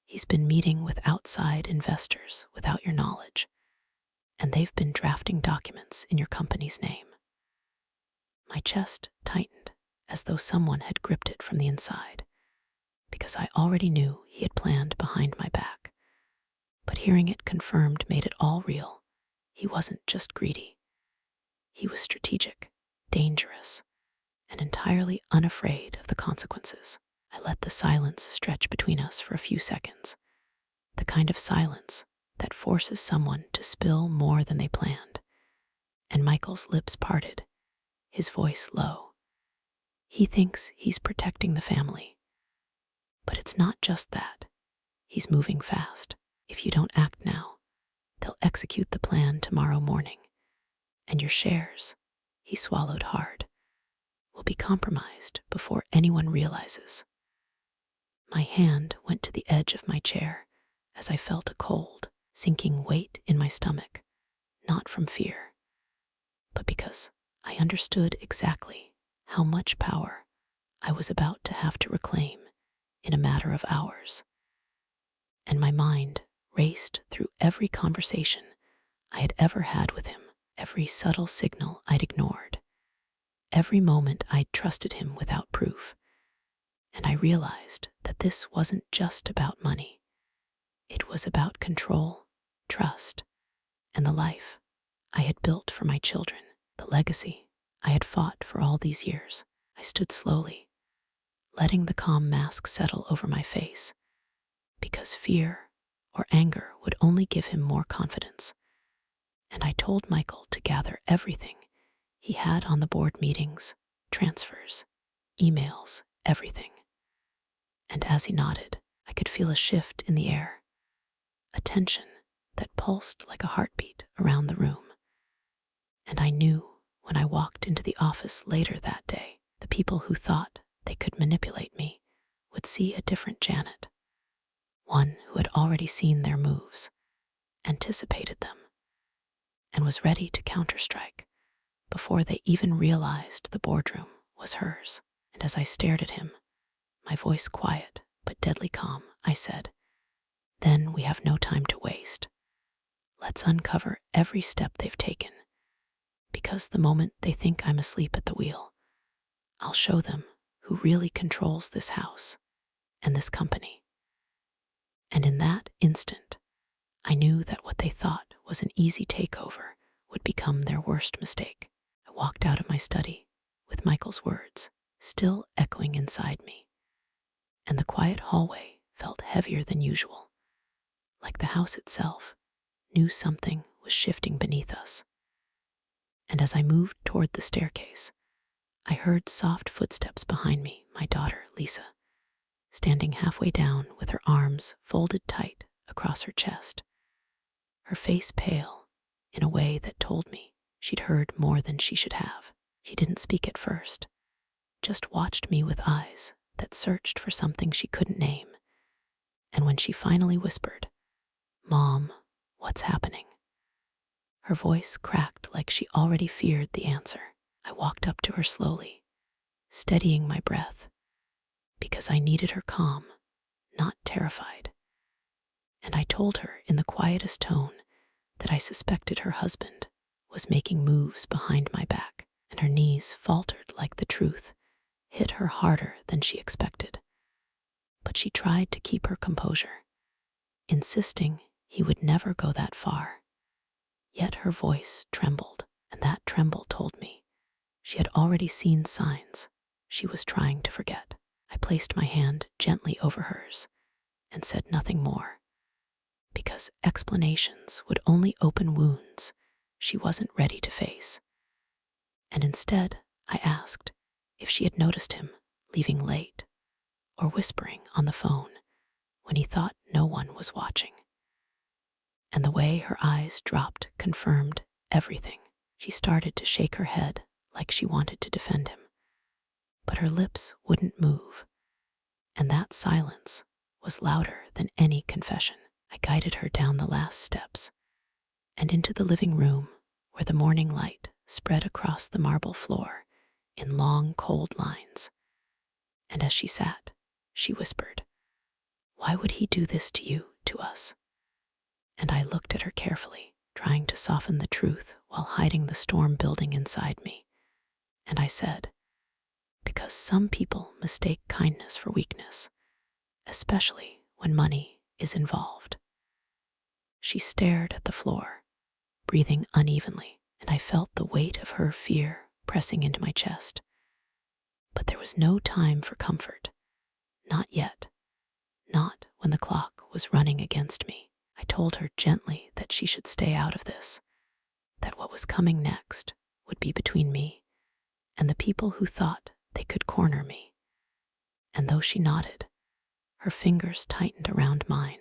He's been meeting with outside investors without your knowledge, and they've been drafting documents in your company's name." My chest tightened as though someone had gripped it from the inside, because I already knew he had planned behind my back. But hearing it confirmed made it all real. He wasn't just greedy. He was strategic, dangerous, and entirely unafraid of the consequences. I let the silence stretch between us for a few seconds, the kind of silence that forces someone to spill more than they planned. And Michael's lips parted, his voice low. He thinks he's protecting the family, but it's not just that. He's moving fast. If you don't act now, they'll execute the plan tomorrow morning, and your shares, he swallowed hard, will be compromised before anyone realizes. My hand went to the edge of my chair as I felt a cold, sinking weight in my stomach, not from fear, but because I understood exactly how much power I was about to have to reclaim in a matter of hours. And my mind raced through every conversation I had ever had with him, every subtle signal I'd ignored, every moment I'd trusted him without proof. And I realized that this wasn't just about money. It was about control, trust, and the life I had built for my children, the legacy I had fought for all these years. I stood slowly, letting the calm mask settle over my face, because fear or anger would only give him more confidence. And I told Michael to gather everything he had on the board meetings, transfers, emails, everything. And as he nodded, I could feel a shift in the air, a tension that pulsed like a heartbeat around the room. And I knew when I walked into the office later that day, the people who thought they could manipulate me would see a different Janet, one who had already seen their moves, anticipated them, and was ready to counterstrike before they even realized the boardroom was hers. And as I stared at him, my voice quiet but deadly calm, I said, "Then we have no time to waste. Let's uncover every step they've taken, because the moment they think I'm asleep at the wheel, I'll show them who really controls this house and this company." And in that instant, I knew that what they thought was an easy takeover would become their worst mistake. I walked out of my study with Michael's words still echoing inside me, and the quiet hallway felt heavier than usual, like the house itself knew something was shifting beneath us. And as I moved toward the staircase, I heard soft footsteps behind me, my daughter, Lisa, standing halfway down with her arms folded tight across her chest, her face pale in a way that told me she'd heard more than she should have. She didn't speak at first, just watched me with eyes that searched for something she couldn't name. And when she finally whispered, "Mom, what's happening?" her voice cracked like she already feared the answer. I walked up to her slowly, steadying my breath, because I needed her calm, not terrified. And I told her in the quietest tone that I suspected her husband was making moves behind my back, and her knees faltered like the truth hit her harder than she expected. But she tried to keep her composure, insisting he would never go that far. Yet her voice trembled, and that tremble told me she had already seen signs she was trying to forget. I placed my hand gently over hers and said nothing more, because explanations would only open wounds she wasn't ready to face. And instead, I asked if she had noticed him leaving late or whispering on the phone when he thought no one was watching. And the way her eyes dropped confirmed everything. She started to shake her head like she wanted to defend him, but her lips wouldn't move, and that silence was louder than any confession. I guided her down the last steps and into the living room where the morning light spread across the marble floor in long, cold lines. And as she sat, she whispered, "Why would he do this to you, to us?" And I looked at her carefully, trying to soften the truth while hiding the storm building inside me. And I said, "Because some people mistake kindness for weakness, especially when money is involved." She stared at the floor, breathing unevenly. and I felt the weight of her fear pressing into my chest. But there was no time for comfort. Not yet. Not when the clock was running against me. I told her gently that she should stay out of this, that what was coming next would be between me and the people who thought they could corner me. And though she nodded, her fingers tightened around mine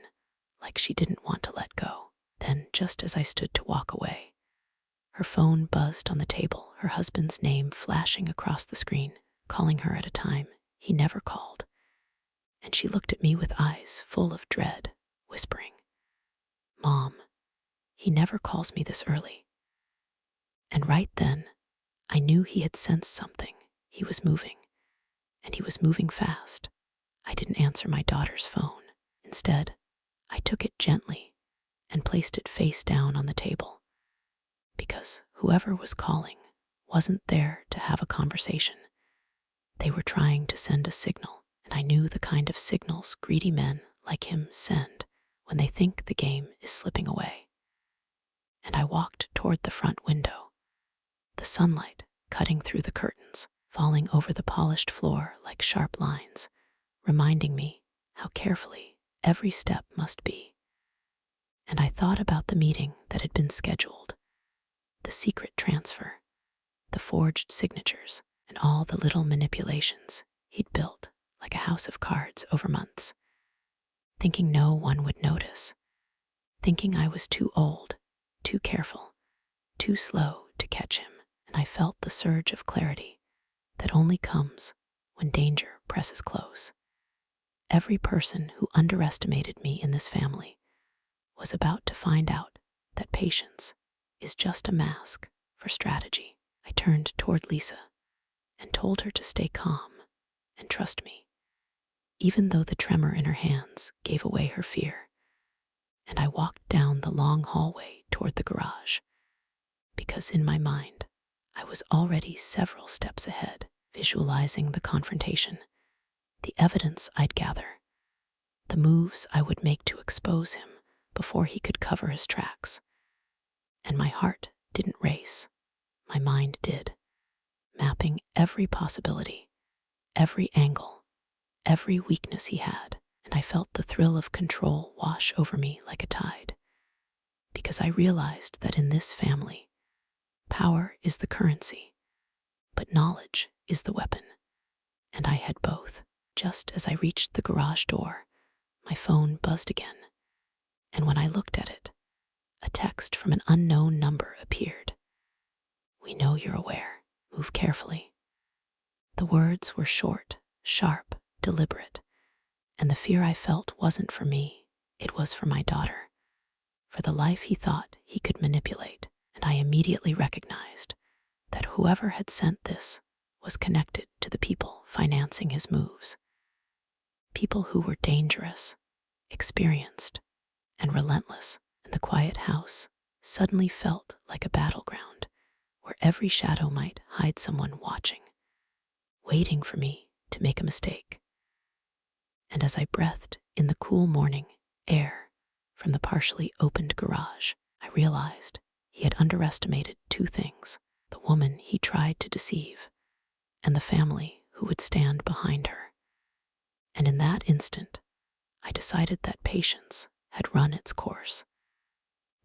like she didn't want to let go. Then, just as I stood to walk away, her phone buzzed on the table, her husband's name flashing across the screen, calling her at a time he never called. And she looked at me with eyes full of dread, whispering, "Mom, he never calls me this early." And right then, I knew he had sensed something. He was moving, and he was moving fast. I didn't answer my daughter's phone. Instead, I took it gently and placed it face down on the table, because whoever was calling wasn't there to have a conversation. They were trying to send a signal, and I knew the kind of signals greedy men like him send when they think the game is slipping away. And I walked toward the front window, the sunlight cutting through the curtains, falling over the polished floor like sharp lines, reminding me how carefully every step must be. And I thought about the meeting that had been scheduled, the secret transfer, the forged signatures, and all the little manipulations he'd built like a house of cards over months, thinking no one would notice, thinking I was too old, too careful, too slow to catch him. And I felt the surge of clarity that only comes when danger presses close. Every person who underestimated me in this family was about to find out that patience is just a mask for strategy. I turned toward Lisa and told her to stay calm and trust me, even though the tremor in her hands gave away her fear. And I walked down the long hallway toward the garage, because in my mind, I was already several steps ahead, visualizing the confrontation, the evidence I'd gather, the moves I would make to expose him before he could cover his tracks. And my heart didn't race, my mind did, mapping every possibility, every angle, every weakness he had. And I felt the thrill of control wash over me like a tide, because I realized that in this family, power is the currency, but knowledge is the weapon. And I had both. Just as I reached the garage door, my phone buzzed again, and when I looked at it, a text from an unknown number appeared. "We know you're aware. Move carefully." The words were short, sharp, deliberate, and the fear I felt wasn't for me, it was for my daughter, for the life he thought he could manipulate. And I immediately recognized that whoever had sent this was connected to the people financing his moves. People who were dangerous, experienced, and relentless. And the quiet house suddenly felt like a battleground where every shadow might hide someone watching, waiting for me to make a mistake. And as I breathed in the cool morning air from the partially opened garage, I realized he had underestimated two things: the woman he tried to deceive and the family who would stand behind her. And in that instant, I decided that patience had run its course,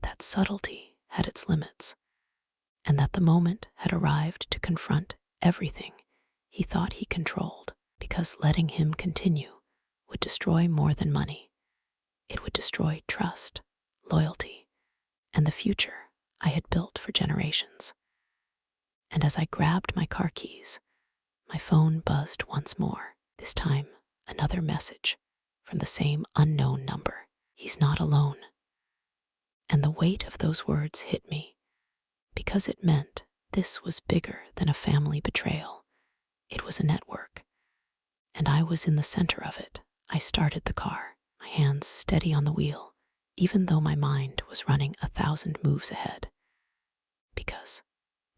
that subtlety had its limits, and that the moment had arrived to confront everything he thought he controlled, because letting him continue would destroy more than money. It would destroy trust, loyalty, and the future I had built for generations. And as I grabbed my car keys, my phone buzzed once more, this time another message from the same unknown number. "He's not alone." And the weight of those words hit me, because it meant this was bigger than a family betrayal. It was a network, and I was in the center of it. I started the car, my hands steady on the wheel, even though my mind was running 1,000 moves ahead. Because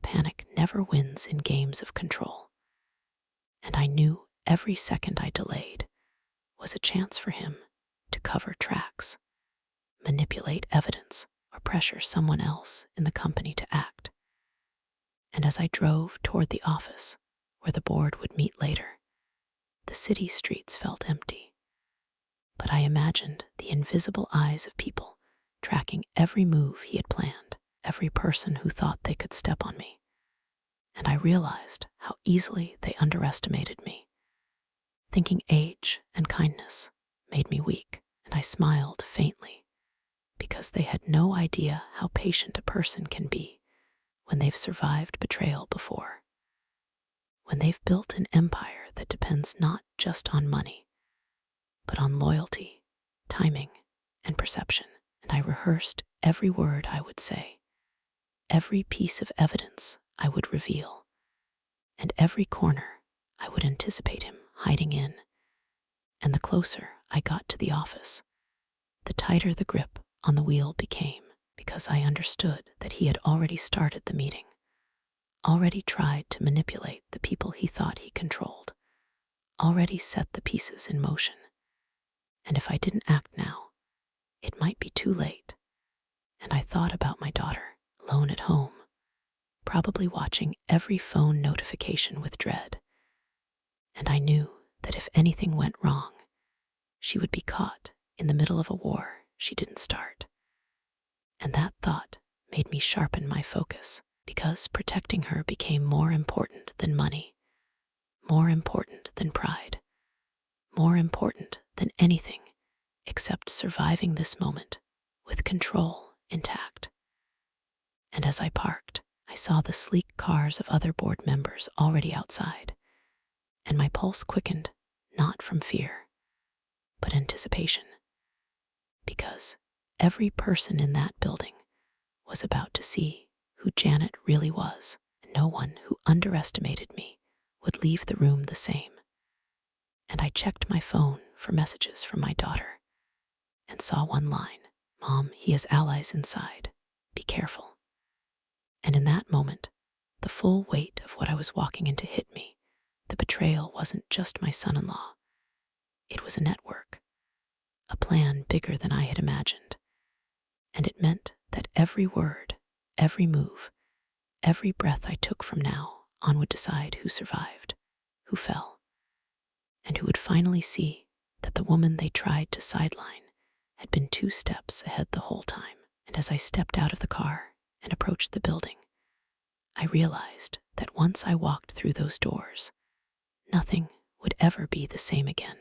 panic never wins in games of control. And I knew every second I delayed was a chance for him to cover tracks, manipulate evidence, or pressure someone else in the company to act. And as I drove toward the office where the board would meet later, the city streets felt empty. But I imagined the invisible eyes of people tracking every move he had planned, every person who thought they could step on me. And I realized how easily they underestimated me. Thinking age and kindness made me weak, and I smiled faintly because they had no idea how patient a person can be when they've survived betrayal before, when they've built an empire that depends not just on money, but on loyalty, timing, and perception. And I rehearsed every word I would say, every piece of evidence I would reveal, and every corner I would anticipate him hiding in. And the closer I got to the office, the tighter the grip on the wheel became, because I understood that he had already started the meeting, already tried to manipulate the people he thought he controlled, already set the pieces in motion. And if I didn't act now, it might be too late. And I thought about my daughter, alone at home, probably watching every phone notification with dread. And I knew that if anything went wrong, she would be caught in the middle of a war she didn't start. And that thought made me sharpen my focus, because protecting her became more important than money, more important than pride, more important than anything except surviving this moment with control intact. And as I parked, I saw the sleek cars of other board members already outside, and my pulse quickened, not from fear, but anticipation, because every person in that building was about to see who Janet really was, and no one who underestimated me would leave the room the same. And I checked my phone for messages from my daughter and saw one line: "Mom, he has allies inside. Be careful." And in that moment, the full weight of what I was walking into hit me. The betrayal wasn't just my son-in-law. It was a network, a plan bigger than I had imagined. And it meant that every word, every move, every breath I took from now on would decide who survived, who fell, and who would finally see that the woman they tried to sideline had been 2 steps ahead the whole time. And as I stepped out of the car and approached the building, I realized that once I walked through those doors, nothing would ever be the same again.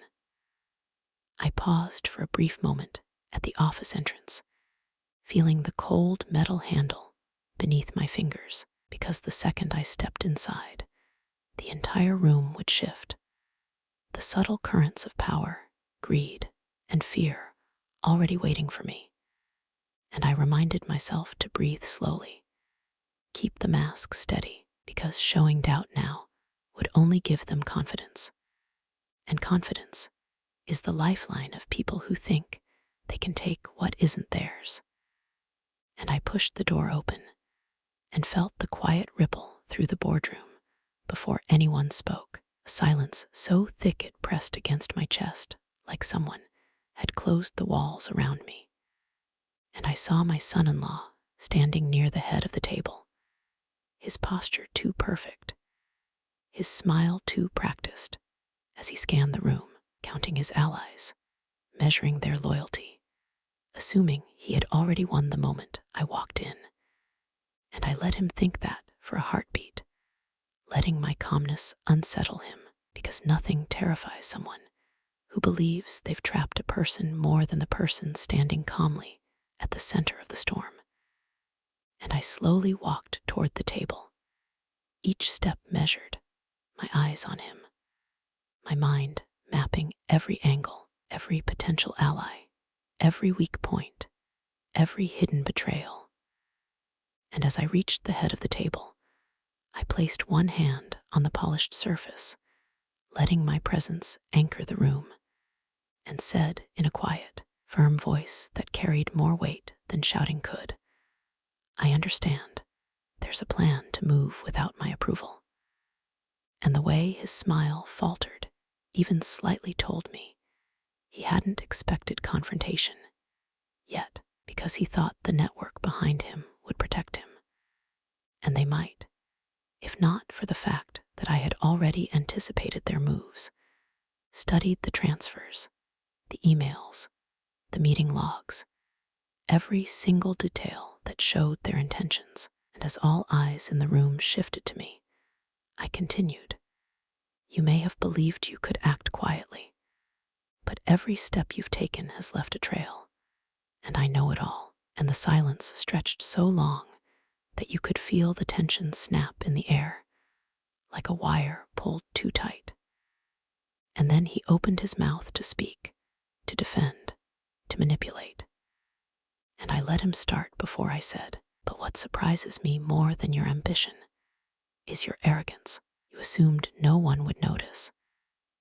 I paused for a brief moment at the office entrance, feeling the cold metal handle beneath my fingers, because the second I stepped inside, the entire room would shift. The subtle currents of power, greed, and fear already waiting for me. And I reminded myself to breathe slowly, keep the mask steady, because showing doubt now would only give them confidence. And confidence is the lifeline of people who think they can take what isn't theirs. And I pushed the door open and felt the quiet ripple through the boardroom before anyone spoke, a silence so thick it pressed against my chest, like someone had closed the walls around me. And I saw my son-in-law standing near the head of the table, his posture too perfect, his smile too practiced, as he scanned the room, counting his allies, measuring their loyalty, assuming he had already won the moment I walked in. And I let him think that for a heartbeat, letting my calmness unsettle him, because nothing terrifies someone who believes they've trapped a person more than the person standing calmly at the center of the storm. And I slowly walked toward the table, each step measured, my eyes on him, my mind mapping every angle, every potential ally, every weak point, every hidden betrayal. And as I reached the head of the table, I placed one hand on the polished surface, letting my presence anchor the room, and said in a quiet, firm voice that carried more weight than shouting could, "I understand. There's a plan to move without my approval." And the way his smile faltered, even slightly, told me he hadn't expected confrontation yet, because he thought the network behind him would protect him. And they might, if not for the fact that I had already anticipated their moves, studied the transfers, the emails, the meeting logs, every single detail that showed their intentions. And as all eyes in the room shifted to me, I continued, "You may have believed you could act quietly, but every step you've taken has left a trail, and I know it all." And the silence stretched so long that you could feel the tension snap in the air, like a wire pulled too tight. And then he opened his mouth to speak, to defend, to manipulate. And I let him start before I said, "But what surprises me more than your ambition is your arrogance. You assumed no one would notice,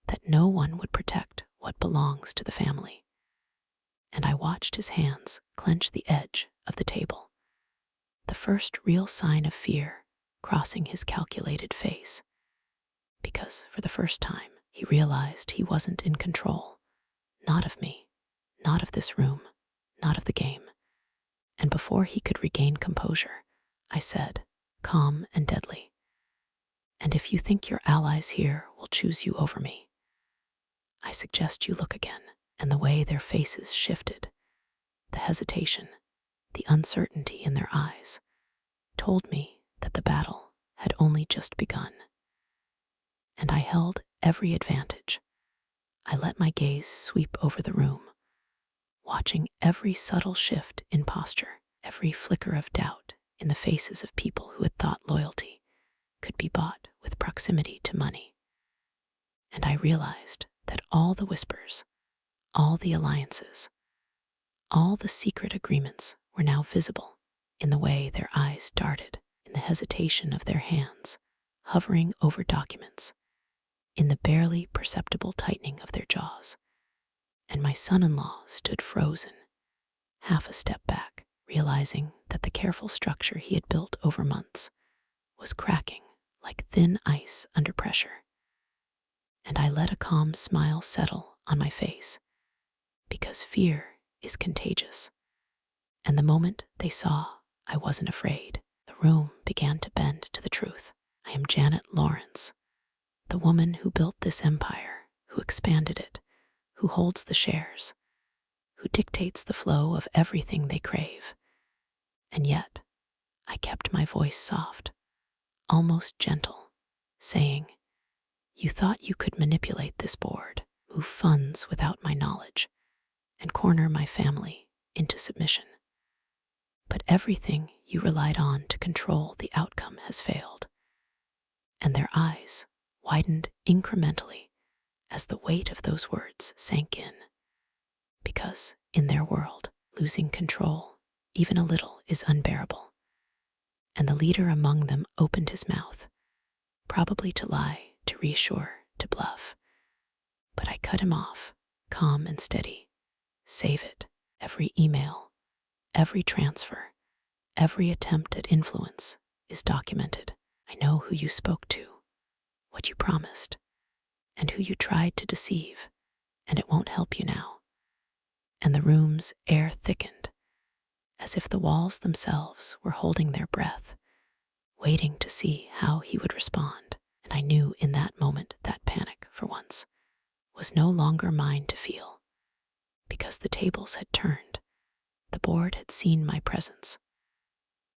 that no one would protect what belongs to the family." And I watched his hands clench the edge of the table, the first real sign of fear crossing his calculated face, because for the first time he realized he wasn't in control, not of me, not of this room, not of the game. And before he could regain composure, I said, calm and deadly, "And if you think your allies here will choose you over me, I suggest you look again." And the way their faces shifted, the hesitation, the uncertainty in their eyes, told me that the battle had only just begun. And I held every advantage. I let my gaze sweep over the room, watching every subtle shift in posture, every flicker of doubt in the faces of people who had thought loyalty could be bought with proximity to money. And I realized that all the whispers, all the alliances, all the secret agreements were now visible in the way their eyes darted, in the hesitation of their hands hovering over documents, in the barely perceptible tightening of their jaws. And my son-in-law stood frozen, half a step back, realizing that the careful structure he had built over months was cracking like thin ice under pressure. And I let a calm smile settle on my face, because fear is contagious. And the moment they saw I wasn't afraid, the room began to bend to the truth. I am Janet Lawrence, the woman who built this empire, who expanded it, who holds the shares, who dictates the flow of everything they crave. And yet, I kept my voice soft, almost gentle, saying, "You thought you could manipulate this board, move funds without my knowledge, and corner my family into submission. But everything you relied on to control the outcome has failed." And their eyes widened incrementally as the weight of those words sank in, because in their world, losing control, even a little, is unbearable. And the leader among them opened his mouth, probably to lie, to reassure, to bluff. But I cut him off, calm and steady. "Save it. Every email, every transfer, every attempt at influence is documented. I know who you spoke to, what you promised, and who you tried to deceive, and it won't help you now." And the room's air thickened, as if the walls themselves were holding their breath, waiting to see how he would respond. And I knew in that moment that panic, for once, was no longer mine to feel, because the tables had turned. The board had seen my presence.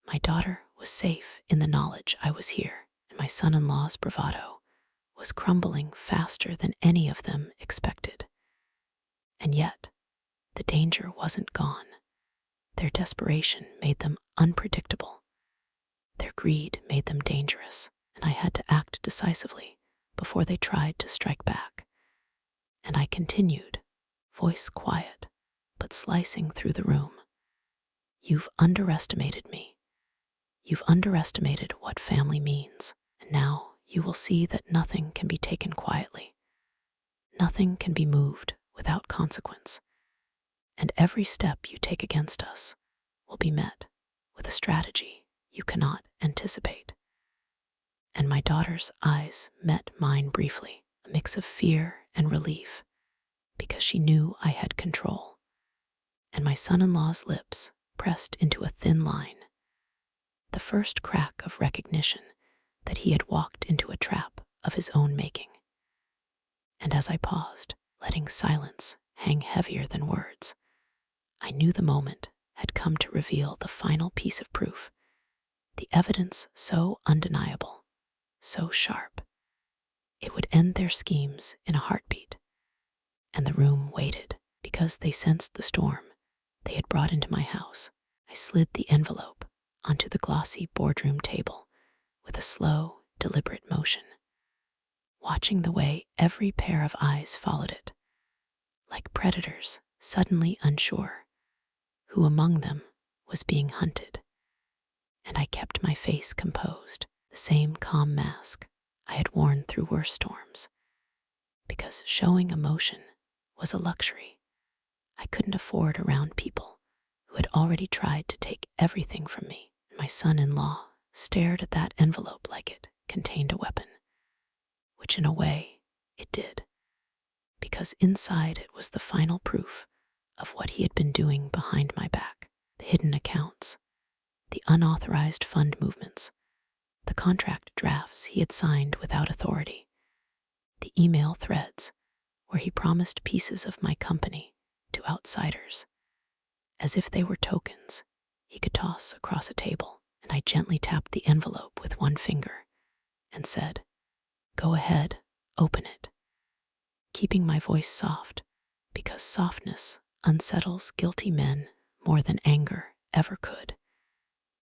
My daughter was safe in the knowledge I was here, and my son-in-law's bravado was crumbling faster than any of them expected. And yet, the danger wasn't gone. Their desperation made them unpredictable. Their greed made them dangerous, and I had to act decisively before they tried to strike back. And I continued, voice quiet, but slicing through the room. "You've underestimated me. You've underestimated what family means, and now you will see that nothing can be taken quietly. Nothing can be moved without consequence. And every step you take against us will be met with a strategy you cannot anticipate." And my daughter's eyes met mine briefly, a mix of fear and relief, because she knew I had control. And my son-in-law's lips pressed into a thin line, the first crack of recognition that he had walked into a trap of his own making. And as I paused, letting silence hang heavier than words, I knew the moment had come to reveal the final piece of proof, the evidence so undeniable, so sharp. It would end their schemes in a heartbeat. And the room waited, because they sensed the storm they had brought into my house. I slid the envelope onto the glossy boardroom table with a slow, deliberate motion, watching the way every pair of eyes followed it, like predators suddenly unsure who among them was being hunted. And I kept my face composed, the same calm mask I had worn through worse storms, because showing emotion was a luxury I couldn't afford around people who had already tried to take everything from me. My son-in-law stared at that envelope like it contained a weapon, which in a way it did, because inside it was the final proof of what he had been doing behind my back. The hidden accounts, the unauthorized fund movements, the contract drafts he had signed without authority, the email threads where he promised pieces of my company to outsiders, as if they were tokens he could toss across a table. And I gently tapped the envelope with one finger and said, "Go ahead, open it," keeping my voice soft, because softness unsettles guilty men more than anger ever could.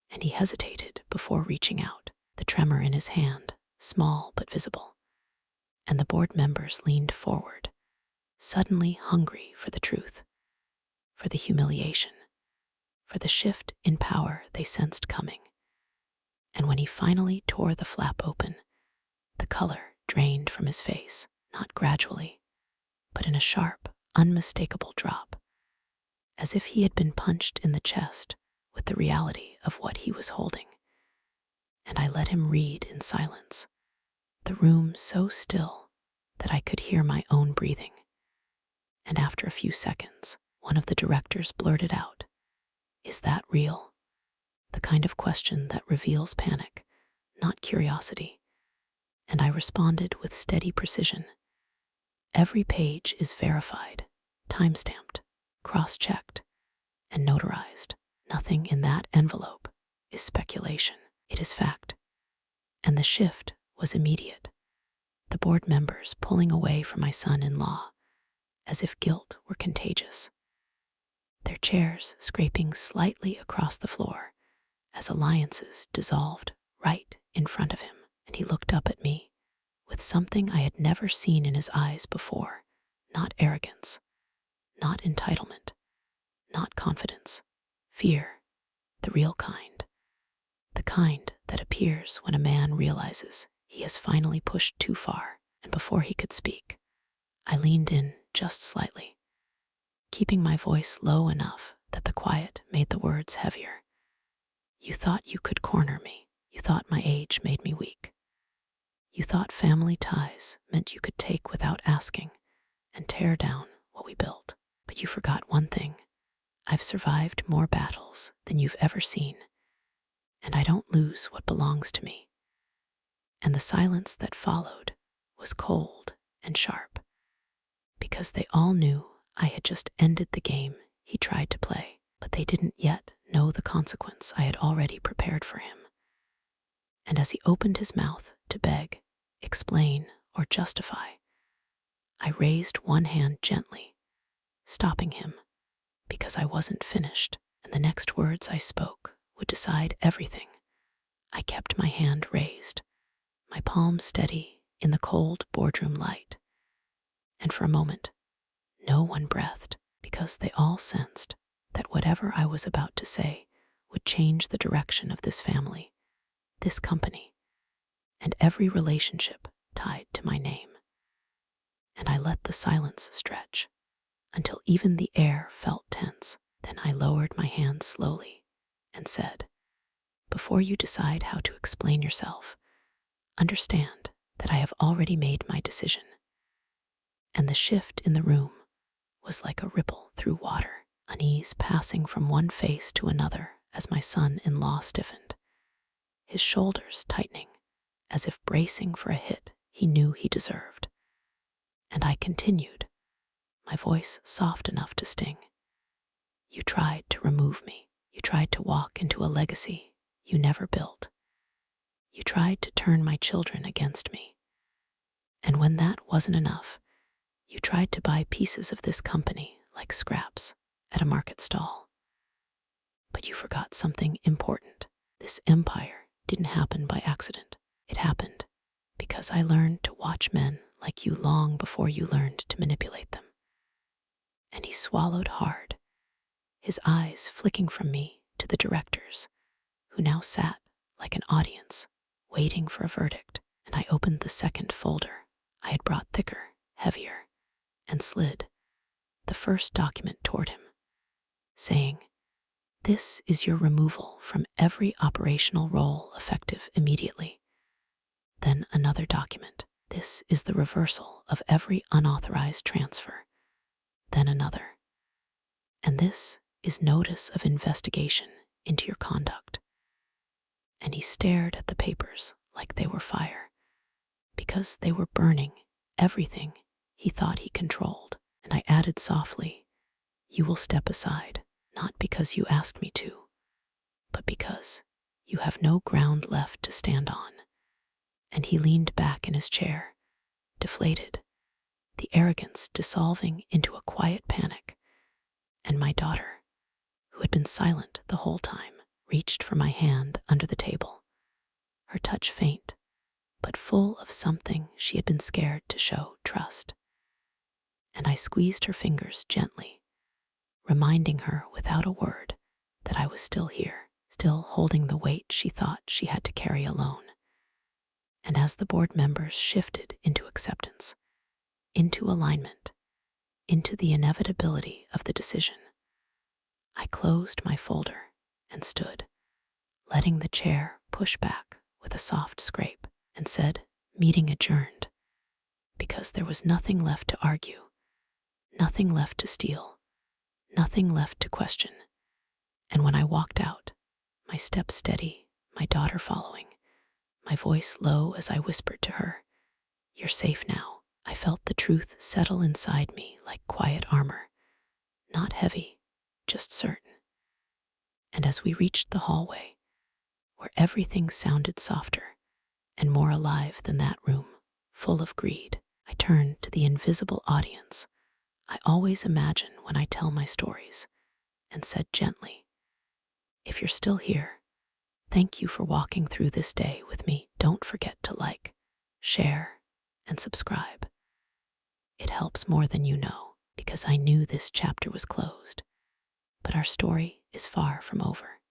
And he hesitated before reaching out, the tremor in his hand, small but visible. And the board members leaned forward, suddenly hungry for the truth, for the humiliation, for the shift in power they sensed coming. And when he finally tore the flap open, the color drained from his face, not gradually, but in a sharp, unmistakable drop, as if he had been punched in the chest with the reality of what he was holding. And I let him read in silence, the room so still that I could hear my own breathing. And after a few seconds, one of the directors blurted out, "Is that real?" The kind of question that reveals panic, not curiosity. And I responded with steady precision. "Every page is verified, time-stamped, cross-checked, and notarized. Nothing in that envelope is speculation. It is fact." And the shift was immediate, the board members pulling away from my son-in-law, as if guilt were contagious, their chairs scraping slightly across the floor as alliances dissolved right in front of him. And he looked up at me with something I had never seen in his eyes before, not arrogance, not entitlement, not confidence, fear, the real kind, the kind that appears when a man realizes he has finally pushed too far. And before he could speak, I leaned in just slightly, keeping my voice low enough that the quiet made the words heavier. "You thought you could corner me. You thought my age made me weak. You thought family ties meant you could take without asking and tear down what we built. But you forgot one thing. I've survived more battles than you've ever seen, and I don't lose what belongs to me." And the silence that followed was cold and sharp, because they all knew I had just ended the game he tried to play, but they didn't yet know the consequence I had already prepared for him. And as he opened his mouth to beg, explain, or justify, I raised one hand gently, stopping him, because I wasn't finished, and the next words I spoke would decide everything. I kept my hand raised, my palm steady in the cold boardroom light, and for a moment, no one breathed, because they all sensed that whatever I was about to say would change the direction of this family, this company, and every relationship tied to my name. And I let the silence stretch until even the air felt tense. Then I lowered my hand slowly and said, "Before you decide how to explain yourself, understand that I have already made my decision." And the shift in the room was like a ripple through water, unease passing from one face to another as my son-in-law stiffened, his shoulders tightening as if bracing for a hit he knew he deserved. And I continued, my voice soft enough to sting. You tried to remove me. You tried to walk into a legacy you never built. You tried to turn my children against me. And when that wasn't enough, you tried to buy pieces of this company like scraps at a market stall. But you forgot something important. This empire didn't happen by accident. It happened because I learned to watch men like you long before you learned to manipulate them. And he swallowed hard, his eyes flicking from me to the directors, who now sat like an audience, waiting for a verdict. And I opened the second folder I had brought, thicker, heavier, and slid the first document toward him, saying, "This is your removal from every operational role effective immediately." Then another document. "This is the reversal of every unauthorized transfer." Then another. "And this is notice of investigation into your conduct." And he stared at the papers like they were fire, because they were burning everything he thought he controlled. And I added softly, "You will step aside, not because you asked me to, but because you have no ground left to stand on." And he leaned back in his chair, deflated, the arrogance dissolving into a quiet panic. And my daughter, who had been silent the whole time, reached for my hand under the table, her touch faint, but full of something she had been scared to show, trust. And I squeezed her fingers gently, reminding her without a word that I was still here, still holding the weight she thought she had to carry alone. And as the board members shifted into acceptance, into alignment, into the inevitability of the decision, I closed my folder and stood, letting the chair push back with a soft scrape, and said, "Meeting adjourned," because there was nothing left to argue, nothing left to steal, nothing left to question. And when I walked out, my step steady, my daughter following, my voice low as I whispered to her, "You're safe now," I felt the truth settle inside me like quiet armor, not heavy, just certain. And as we reached the hallway, where everything sounded softer and more alive than that room, full of greed, I turned to the invisible audience I always imagine when I tell my stories, and said gently, "If you're still here, thank you for walking through this day with me. Don't forget to like, share, and subscribe. It helps more than you know," because I knew this chapter was closed. But our story is far from over.